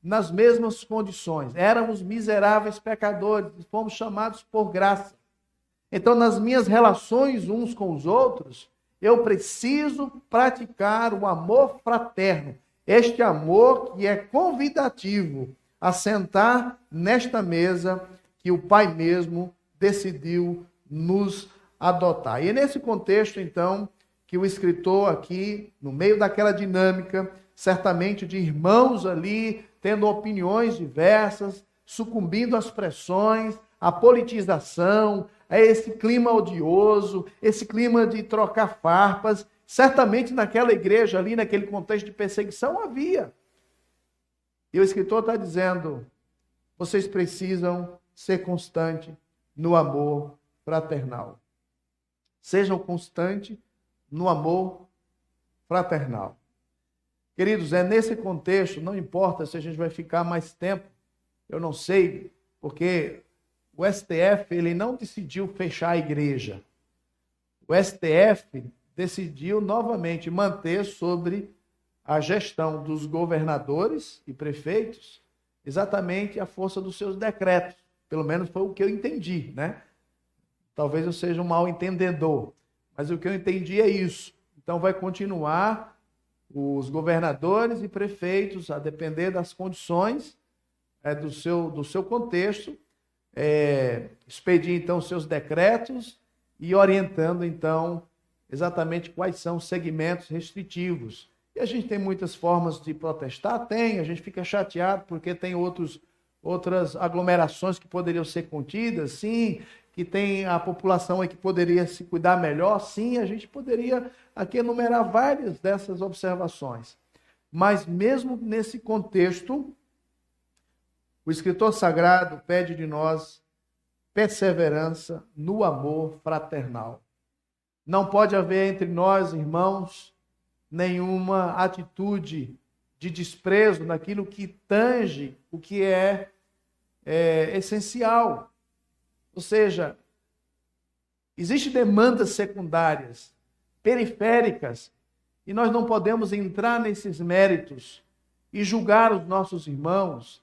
nas mesmas condições. Éramos miseráveis pecadores, fomos chamados por graça. Então, nas minhas relações uns com os outros, eu preciso praticar o amor fraterno. Este amor que é convidativo a sentar nesta mesa que o Pai mesmo decidiu nos adotar. E é nesse contexto, então, que o escritor aqui, no meio daquela dinâmica, certamente de irmãos ali, tendo opiniões diversas, sucumbindo às pressões, à politização, a esse clima odioso, esse clima de trocar farpas. Certamente naquela igreja ali, naquele contexto de perseguição, havia. E o escritor está dizendo, vocês precisam ser constantes no amor fraternal. Sejam constantes no amor fraternal. Queridos, é nesse contexto, não importa se a gente vai ficar mais tempo, eu não sei, porque o STF ele não decidiu fechar a igreja. O STF decidiu novamente manter sobre a gestão dos governadores e prefeitos exatamente a força dos seus decretos. Pelo menos foi o que eu entendi, né? Talvez eu seja um mal entendedor, mas o que eu entendi é isso. Então vai continuar os governadores e prefeitos, a depender das condições do seu contexto, expedir então seus decretos e orientando então exatamente quais são os segmentos restritivos. E a gente tem muitas formas de protestar? Tem, a gente fica chateado porque tem outras aglomerações que poderiam ser contidas, sim, que tem a população aí que poderia se cuidar melhor, sim, a gente poderia aqui enumerar várias dessas observações. Mas mesmo nesse contexto, o escritor sagrado pede de nós perseverança no amor fraternal. Não pode haver entre nós, irmãos, nenhuma atitude de desprezo naquilo que tange o que é essencial. Ou seja, existem demandas secundárias, periféricas, e nós não podemos entrar nesses méritos e julgar os nossos irmãos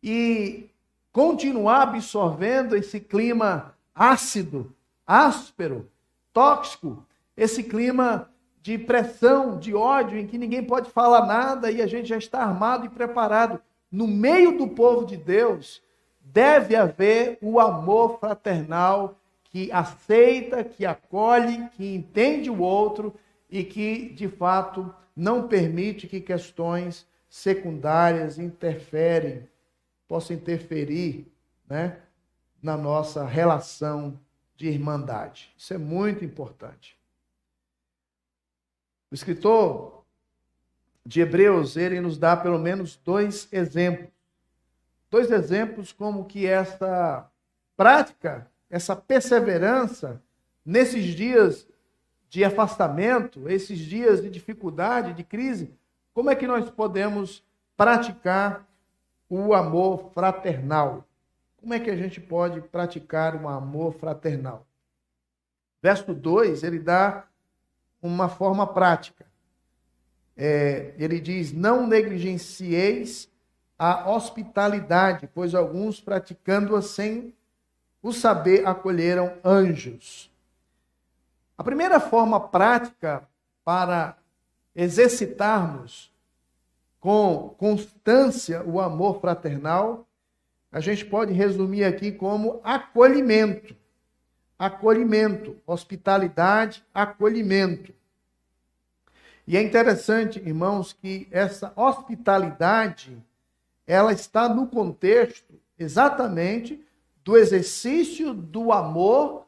e continuar absorvendo esse clima ácido, áspero, tóxico, esse clima de pressão, de ódio, em que ninguém pode falar nada e a gente já está armado e preparado. No meio do povo de Deus, deve haver o amor fraternal que aceita, que acolhe, que entende o outro e que, de fato, não permite que questões secundárias possam interferir, né, na nossa relação de irmandade. Isso é muito importante. O escritor de Hebreus, ele nos dá pelo menos dois exemplos. Dois exemplos como que essa prática, essa perseverança, nesses dias de afastamento, esses dias de dificuldade, de crise, como é que nós podemos praticar o amor fraternal. Como é que a gente pode praticar um amor fraternal? Verso 2, ele dá uma forma prática. Ele diz, não negligencieis a hospitalidade, pois alguns praticando-a sem o saber acolheram anjos. A primeira forma prática para exercitarmos com constância o amor fraternal, a gente pode resumir aqui como acolhimento. Acolhimento, hospitalidade, acolhimento. E é interessante, irmãos, que essa hospitalidade, ela está no contexto exatamente do exercício do amor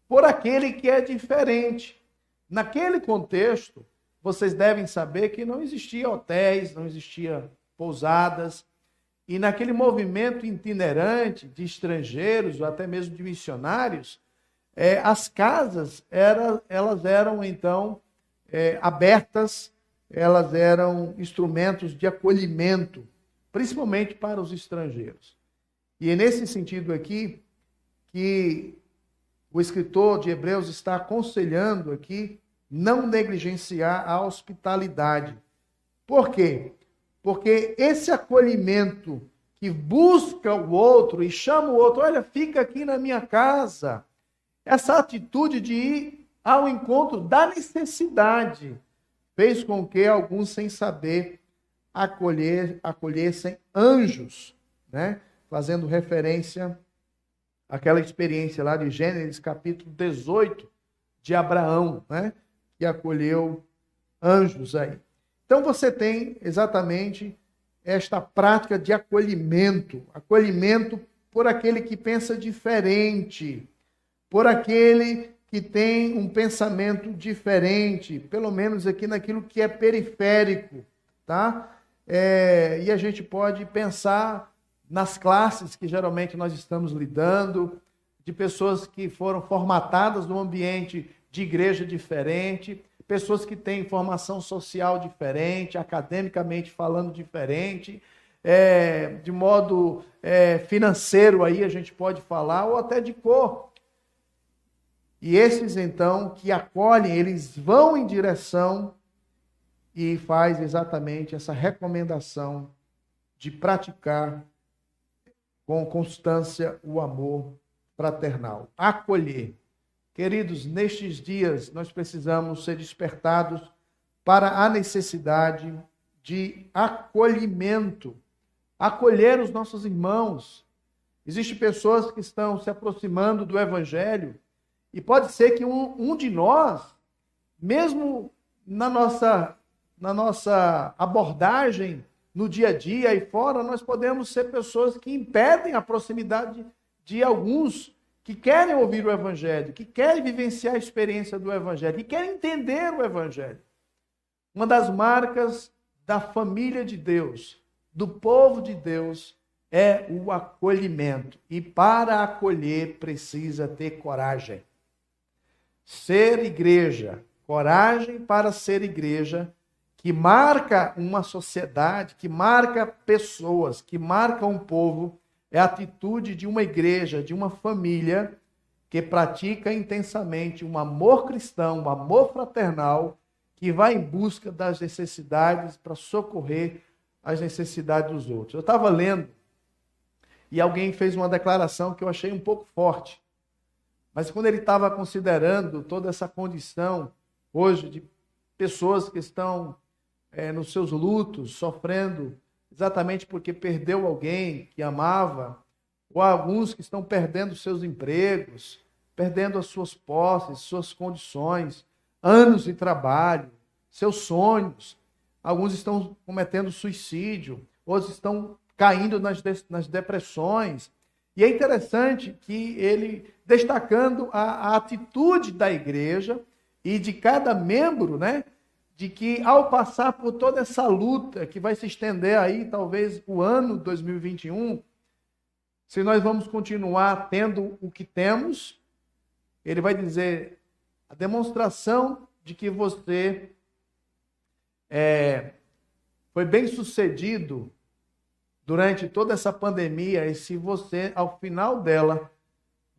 por aquele que é diferente. Naquele contexto, vocês devem saber que não existia hotéis, não existia pousadas, e naquele movimento itinerante de estrangeiros, ou até mesmo de missionários, as casas, elas eram, então, abertas, elas eram instrumentos de acolhimento, principalmente para os estrangeiros. E é nesse sentido aqui que o escritor de Hebreus está aconselhando aqui não negligenciar a hospitalidade. Por quê? Porque esse acolhimento que busca o outro e chama o outro, olha, fica aqui na minha casa, essa atitude de ir ao encontro da necessidade fez com que alguns, sem saber, acolhessem anjos, né? Fazendo referência àquela experiência lá de Gênesis, capítulo 18, de Abraão, né? Que acolheu anjos aí. Então você tem exatamente esta prática de acolhimento, acolhimento por aquele que pensa diferente, por aquele que tem um pensamento diferente, pelo menos aqui naquilo que é periférico, tá? E a gente pode pensar nas classes que geralmente nós estamos lidando, de pessoas que foram formatadas num ambiente de igreja diferente, pessoas que têm formação social diferente, academicamente falando diferente, de modo financeiro aí a gente pode falar, ou até de cor. E esses, então, que acolhem, eles vão em direção e faz exatamente essa recomendação de praticar com constância o amor fraternal. Acolher. Queridos, nestes dias nós precisamos ser despertados para a necessidade de acolhimento. Acolher os nossos irmãos. Existem pessoas que estão se aproximando do Evangelho e pode ser que um de nós, mesmo na nossa abordagem no dia a dia e fora, nós podemos ser pessoas que impedem a proximidade de alguns que querem ouvir o Evangelho, que querem vivenciar a experiência do Evangelho, que querem entender o Evangelho. Uma das marcas da família de Deus, do povo de Deus, é o acolhimento. E para acolher precisa ter coragem. Ser igreja, coragem para ser igreja, que marca uma sociedade, que marca pessoas, que marca um povo, é a atitude de uma igreja, de uma família que pratica intensamente um amor cristão, um amor fraternal, que vai em busca das necessidades para socorrer as necessidades dos outros. Eu estava lendo e alguém fez uma declaração que eu achei um pouco forte. Mas quando ele estava considerando toda essa condição hoje de pessoas que estão nos seus lutos, sofrendo exatamente porque perdeu alguém que amava, ou alguns que estão perdendo seus empregos, perdendo as suas posses, suas condições, anos de trabalho, seus sonhos. Alguns estão cometendo suicídio, outros estão caindo nas depressões. E é interessante que ele, destacando a atitude da igreja e de cada membro, né, de que ao passar por toda essa luta, que vai se estender aí talvez o ano 2021, se nós vamos continuar tendo o que temos, ele vai dizer, a demonstração de que você foi bem sucedido durante toda essa pandemia, e se você, ao final dela,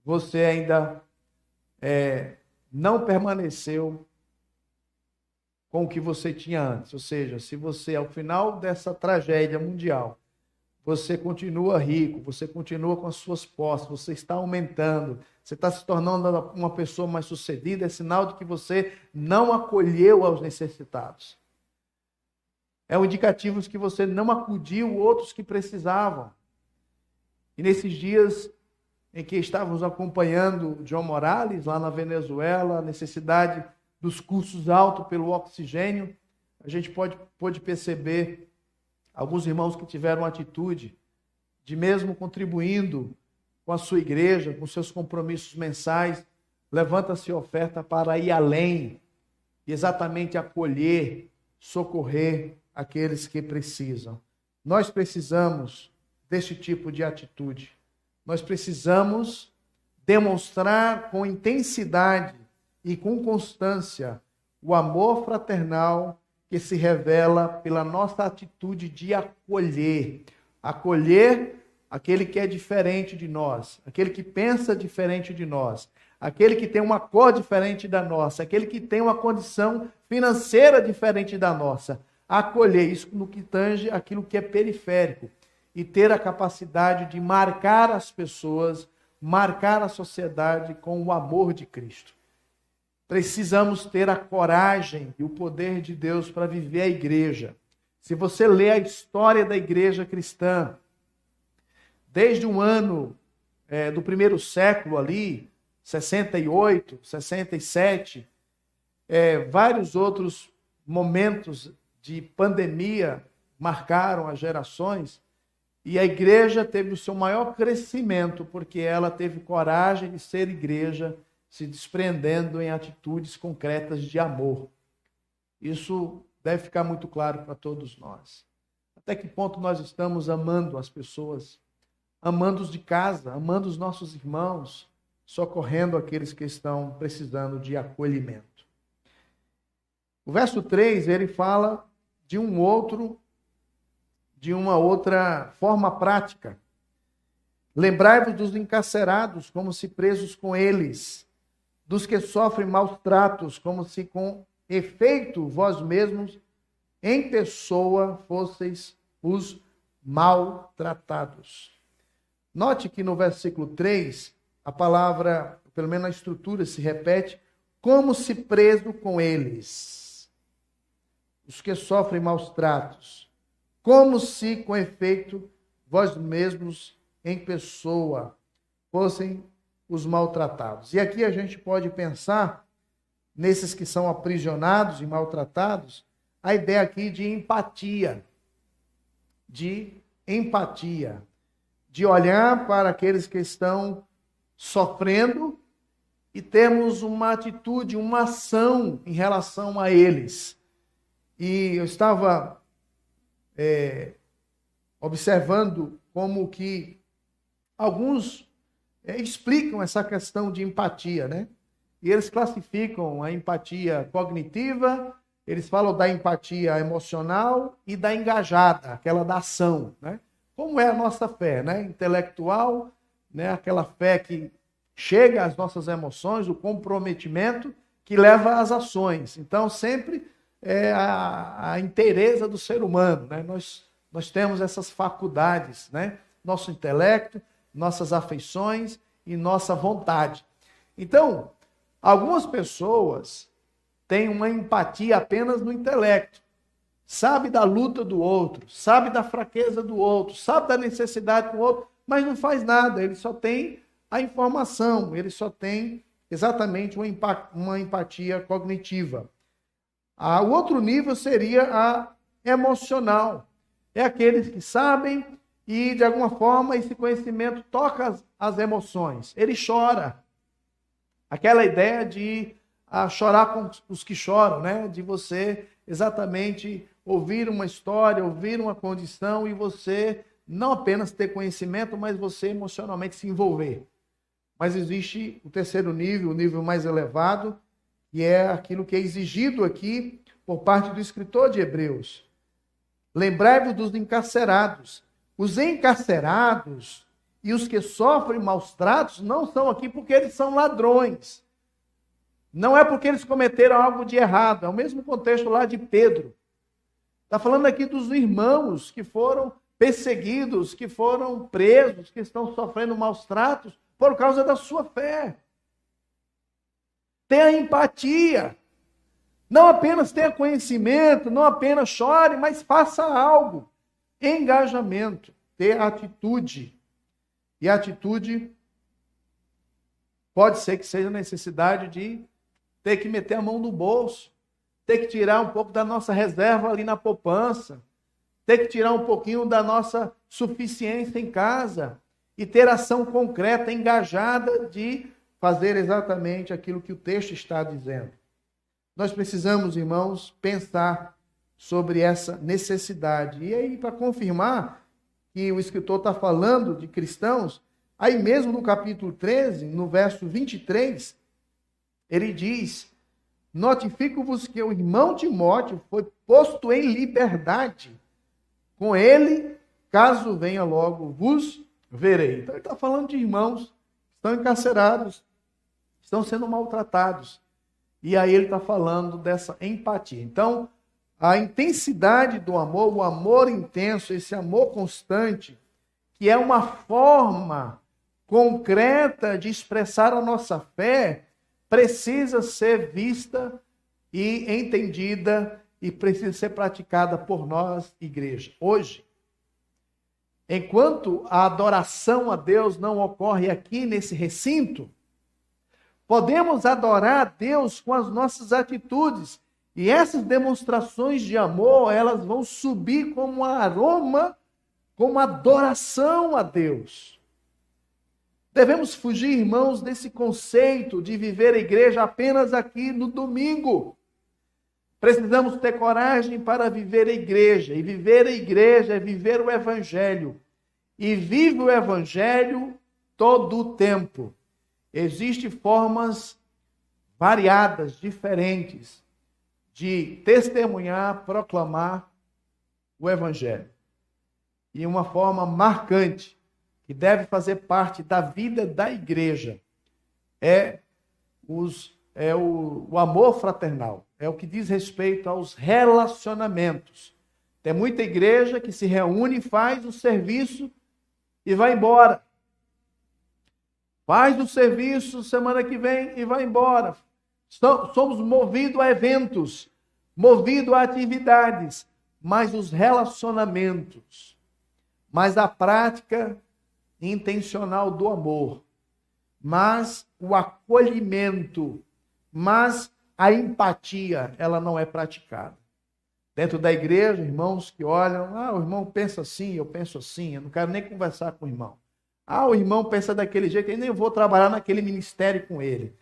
você ainda não permaneceu com o que você tinha antes. Ou seja, se você, ao final dessa tragédia mundial, você continua rico, você continua com as suas posses, você está aumentando, você está se tornando uma pessoa mais sucedida, é sinal de que você não acolheu aos necessitados. É um indicativo de que você não acudiu outros que precisavam. E nesses dias em que estávamos acompanhando John Morales, lá na Venezuela, a necessidade dos custos altos pelo oxigênio, a gente pôde perceber alguns irmãos que tiveram atitude de, mesmo contribuindo com a sua igreja, com seus compromissos mensais, levanta-se oferta para ir além e exatamente acolher, socorrer aqueles que precisam. Nós precisamos desse tipo de atitude. Nós precisamos demonstrar com intensidade e com constância o amor fraternal que se revela pela nossa atitude de acolher. Acolher aquele que é diferente de nós, aquele que pensa diferente de nós, aquele que tem uma cor diferente da nossa, aquele que tem uma condição financeira diferente da nossa. Acolher isso no que tange aquilo que é periférico e ter a capacidade de marcar as pessoas, marcar a sociedade com o amor de Cristo. Precisamos ter a coragem e o poder de Deus para viver a igreja. Se você lê a história da igreja cristã, desde o ano do primeiro século ali, 68, 67, vários outros momentos de pandemia marcaram as gerações, e a igreja teve o seu maior crescimento porque ela teve coragem de ser igreja, se desprendendo em atitudes concretas de amor. Isso deve ficar muito claro para todos nós. Até que ponto nós estamos amando as pessoas, amando os de casa, amando os nossos irmãos, socorrendo aqueles que estão precisando de acolhimento. O verso 3, ele fala de uma outra forma prática. Lembrai-vos dos encarcerados, como se presos com eles, dos que sofrem maus tratos, como se com efeito vós mesmos, em pessoa, fosseis os maltratados. Note que no versículo 3, a palavra, pelo menos na estrutura, se repete, como se preso com eles, os que sofrem maus tratos, como se com efeito vós mesmos, em pessoa, fossem os maltratados. E aqui a gente pode pensar, nesses que são aprisionados e maltratados, a ideia aqui de empatia, de olhar para aqueles que estão sofrendo e termos uma atitude, uma ação em relação a eles. E eu estava observando como que alguns explicam essa questão de empatia, né? E eles classificam a empatia cognitiva, eles falam da empatia emocional e da engajada, aquela da ação, né? Como é a nossa fé, né? Intelectual, né? Aquela fé que chega às nossas emoções, o comprometimento que leva às ações. Então, sempre é a inteireza do ser humano, né? Nós temos essas faculdades, né? Nosso intelecto, nossas afeições e nossa vontade. Então, algumas pessoas têm uma empatia apenas no intelecto. Sabe da luta do outro, sabe da fraqueza do outro, sabe da necessidade do outro, mas não faz nada. Ele só tem a informação, ele só tem exatamente uma empatia cognitiva. O outro nível seria a emocional. É aqueles que sabem e, de alguma forma, esse conhecimento toca as emoções. Ele chora. Aquela ideia de chorar com os que choram, né? De você exatamente ouvir uma história, ouvir uma condição e você não apenas ter conhecimento, mas você emocionalmente se envolver. Mas existe o terceiro nível, o nível mais elevado, que é aquilo que é exigido aqui por parte do escritor de Hebreus. Lembrai-vos dos encarcerados. Os encarcerados e os que sofrem maus tratos não são aqui porque eles são ladrões. Não é porque eles cometeram algo de errado. É o mesmo contexto lá de Pedro. Está falando aqui dos irmãos que foram perseguidos, que foram presos, que estão sofrendo maus tratos por causa da sua fé. Tenha empatia. Não apenas tenha conhecimento, não apenas chore, mas faça algo. Engajamento, ter atitude. E a atitude pode ser que seja a necessidade de ter que meter a mão no bolso, ter que tirar um pouco da nossa reserva ali na poupança, ter que tirar um pouquinho da nossa suficiência em casa e ter ação concreta, engajada de fazer exatamente aquilo que o texto está dizendo. Nós precisamos, irmãos, pensar sobre essa necessidade. E aí, para confirmar que o escritor está falando de cristãos, aí mesmo no capítulo 13, no verso 23, ele diz: notifico-vos que o irmão Timóteo foi posto em liberdade. Com ele, caso venha logo, vos verei. Então ele está falando de irmãos que estão encarcerados, estão sendo maltratados. E aí ele está falando dessa empatia. Então, a intensidade do amor, o amor intenso, esse amor constante, que é uma forma concreta de expressar a nossa fé, precisa ser vista e entendida e precisa ser praticada por nós, igreja. Hoje, enquanto a adoração a Deus não ocorre aqui nesse recinto, podemos adorar a Deus com as nossas atitudes. E essas demonstrações de amor, elas vão subir como um aroma, como adoração a Deus. Devemos fugir, irmãos, desse conceito de viver a igreja apenas aqui no domingo. Precisamos ter coragem para viver a igreja. E viver a igreja é viver o evangelho. E vive o evangelho todo o tempo. Existem formas variadas, diferentes, de testemunhar, proclamar o evangelho. E uma forma marcante, que deve fazer parte da vida da igreja, é o amor fraternal. É o que diz respeito aos relacionamentos. Tem muita igreja que se reúne, faz o serviço e vai embora. Faz o serviço semana que vem e vai embora. Somos movidos a eventos, movidos a atividades, mas os relacionamentos, mas a prática intencional do amor, mas o acolhimento, mas a empatia, ela não é praticada. Dentro da igreja, irmãos que olham, o irmão pensa assim, eu penso assim, eu não quero nem conversar com o irmão. O irmão pensa daquele jeito, eu nem vou trabalhar naquele ministério com ele.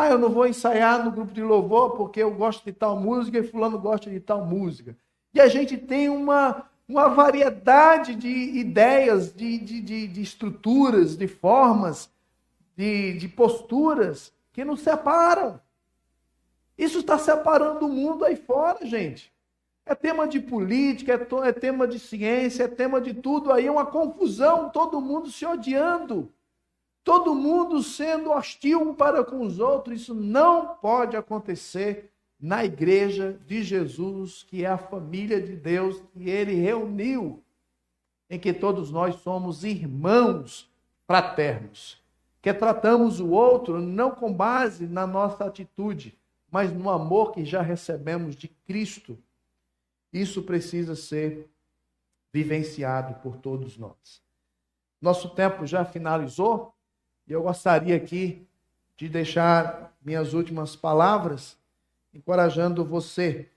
Eu não vou ensaiar no grupo de louvor porque eu gosto de tal música e fulano gosta de tal música. E a gente tem uma variedade de ideias, de estruturas, de formas, de posturas que nos separam. Isso está separando o mundo aí fora, gente. É tema de política, é tema de ciência, é tema de tudo. Aí é uma confusão, todo mundo se odiando. Todo mundo sendo hostil um para com os outros. Isso não pode acontecer na igreja de Jesus, que é a família de Deus, que ele reuniu, em que todos nós somos irmãos fraternos, que tratamos o outro não com base na nossa atitude, mas no amor que já recebemos de Cristo. Isso precisa ser vivenciado por todos nós. Nosso tempo já finalizou e eu gostaria aqui de deixar minhas últimas palavras encorajando você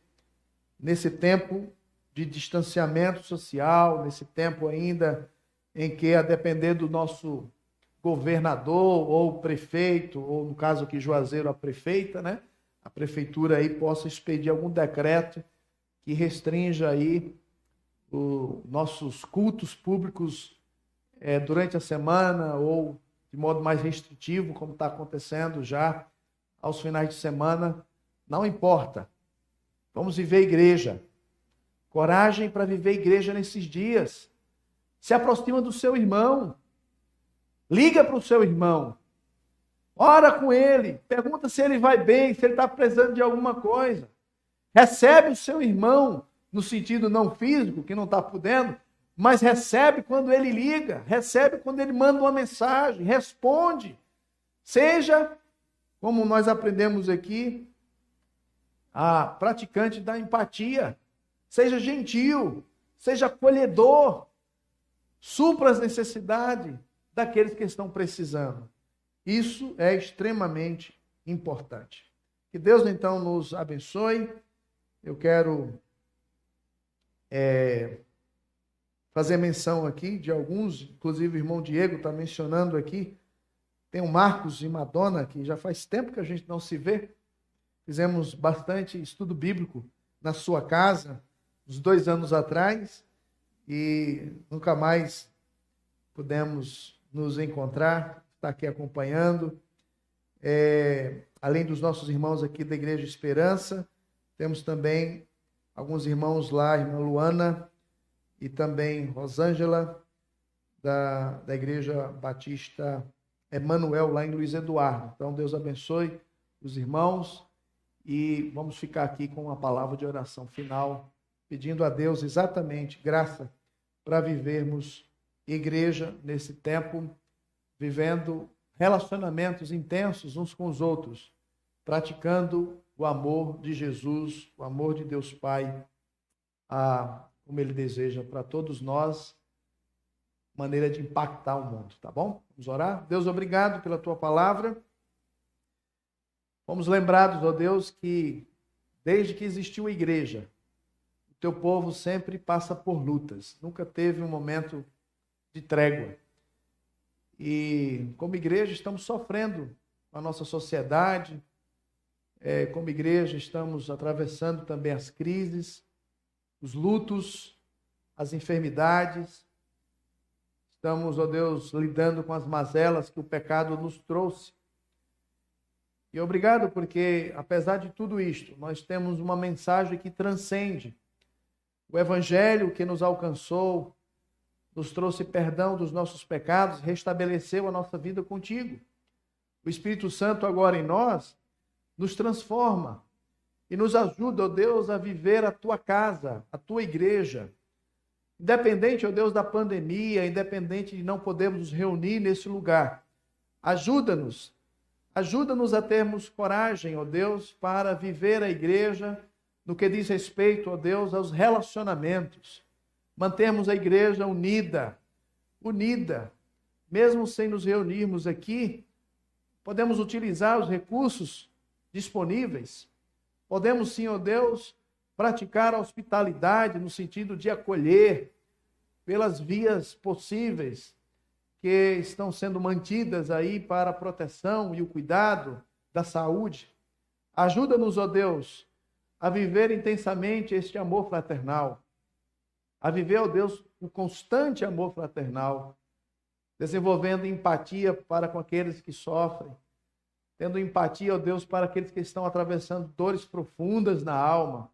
nesse tempo de distanciamento social, nesse tempo ainda em que, a depender do nosso governador ou prefeito, ou no caso aqui Juazeiro, a prefeita, né? A prefeitura aí possa expedir algum decreto que restrinja aí os nossos cultos públicos durante a semana ou de modo mais restritivo, como está acontecendo já aos finais de semana. Não importa. Vamos viver a igreja. Coragem para viver igreja nesses dias. Se aproxima do seu irmão. Liga para o seu irmão. Ora com ele. Pergunta se ele vai bem, se ele está precisando de alguma coisa. Recebe o seu irmão, no sentido não físico, que não está podendo, mas recebe quando ele liga, recebe quando ele manda uma mensagem, responde. Seja, como nós aprendemos aqui, a praticante da empatia. Seja gentil, seja acolhedor, supra as necessidades daqueles que estão precisando. Isso é extremamente importante. Que Deus, então, nos abençoe. Eu quero fazer menção aqui de alguns, inclusive o irmão Diego está mencionando aqui. Tem o Marcos e Madonna, que já faz tempo que a gente não se vê. Fizemos bastante estudo bíblico na sua casa, uns 2 anos atrás, e nunca mais pudemos nos encontrar, está aqui acompanhando. Além dos nossos irmãos aqui da Igreja Esperança, temos também alguns irmãos lá, irmã Luana e também Rosângela, da Igreja Batista Emanuel, lá em Luiz Eduardo. Então, Deus abençoe os irmãos e vamos ficar aqui com uma palavra de oração final, pedindo a Deus exatamente graça para vivermos igreja nesse tempo, vivendo relacionamentos intensos uns com os outros, praticando o amor de Jesus, o amor de Deus Pai, como Ele deseja para todos nós, maneira de impactar o mundo, tá bom? Vamos orar? Deus, obrigado pela Tua palavra. Fomos lembrados, ó Deus, que desde que existiu a igreja, o Teu povo sempre passa por lutas, nunca teve um momento de trégua. E como igreja estamos sofrendo a nossa sociedade, como igreja estamos atravessando também as crises, os lutos, as enfermidades. Estamos, ó Deus, lidando com as mazelas que o pecado nos trouxe. E obrigado porque, apesar de tudo isto, nós temos uma mensagem que transcende. O Evangelho que nos alcançou, nos trouxe perdão dos nossos pecados, restabeleceu a nossa vida contigo. O Espírito Santo agora em nós nos transforma e nos ajuda, ó Deus, a viver a Tua casa, a Tua igreja. Independente, ó Deus, da pandemia, independente de não podermos nos reunir nesse lugar, ajuda-nos a termos coragem, ó Deus, para viver a igreja no que diz respeito, ó Deus, aos relacionamentos. Mantermos a igreja unida, mesmo sem nos reunirmos aqui, podemos utilizar os recursos disponíveis, podemos sim, ó Deus, praticar a hospitalidade no sentido de acolher pelas vias possíveis que estão sendo mantidas aí para a proteção e o cuidado da saúde. Ajuda-nos, ó Deus, a viver intensamente este amor fraternal, a viver, ó Deus, o constante amor fraternal, desenvolvendo empatia para com aqueles que sofrem, tendo empatia, ó Deus, para aqueles que estão atravessando dores profundas na alma,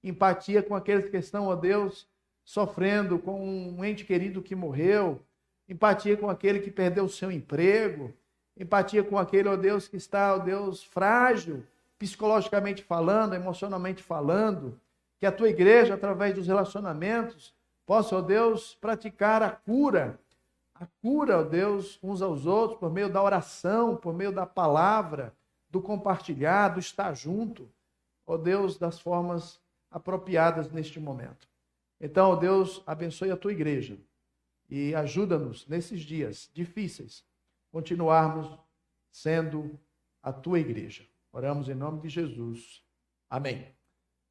empatia com aqueles que estão, ó Deus, sofrendo com um ente querido que morreu, empatia com aquele que perdeu o seu emprego, empatia com aquele, ó Deus, que está, ó Deus, frágil, psicologicamente falando, emocionalmente falando, que a Tua igreja, através dos relacionamentos, possa, ó Deus, praticar a cura, ó Deus, uns aos outros, por meio da oração, por meio da palavra, do compartilhar, do estar junto, ó Deus, das formas apropriadas neste momento. Então, ó Deus, abençoe a Tua igreja e ajuda-nos nesses dias difíceis, continuarmos sendo a Tua igreja. Oramos em nome de Jesus. Amém.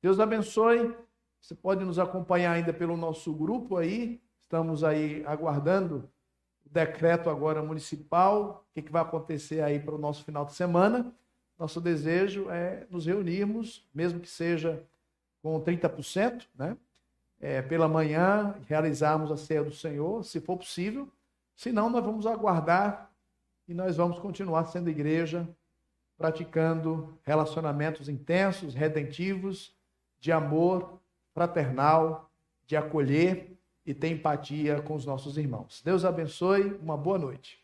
Deus abençoe. Você pode nos acompanhar ainda pelo nosso grupo aí. Estamos aí aguardando o decreto agora municipal. O que vai acontecer aí para o nosso final de semana. Nosso desejo é nos reunirmos, mesmo que seja com 30%, né? Pela manhã, realizarmos a ceia do Senhor, se for possível. Se não, nós vamos aguardar e nós vamos continuar sendo igreja, praticando relacionamentos intensos, redentivos, de amor fraternal de acolher e ter empatia com os nossos irmãos. Deus abençoe, uma boa noite.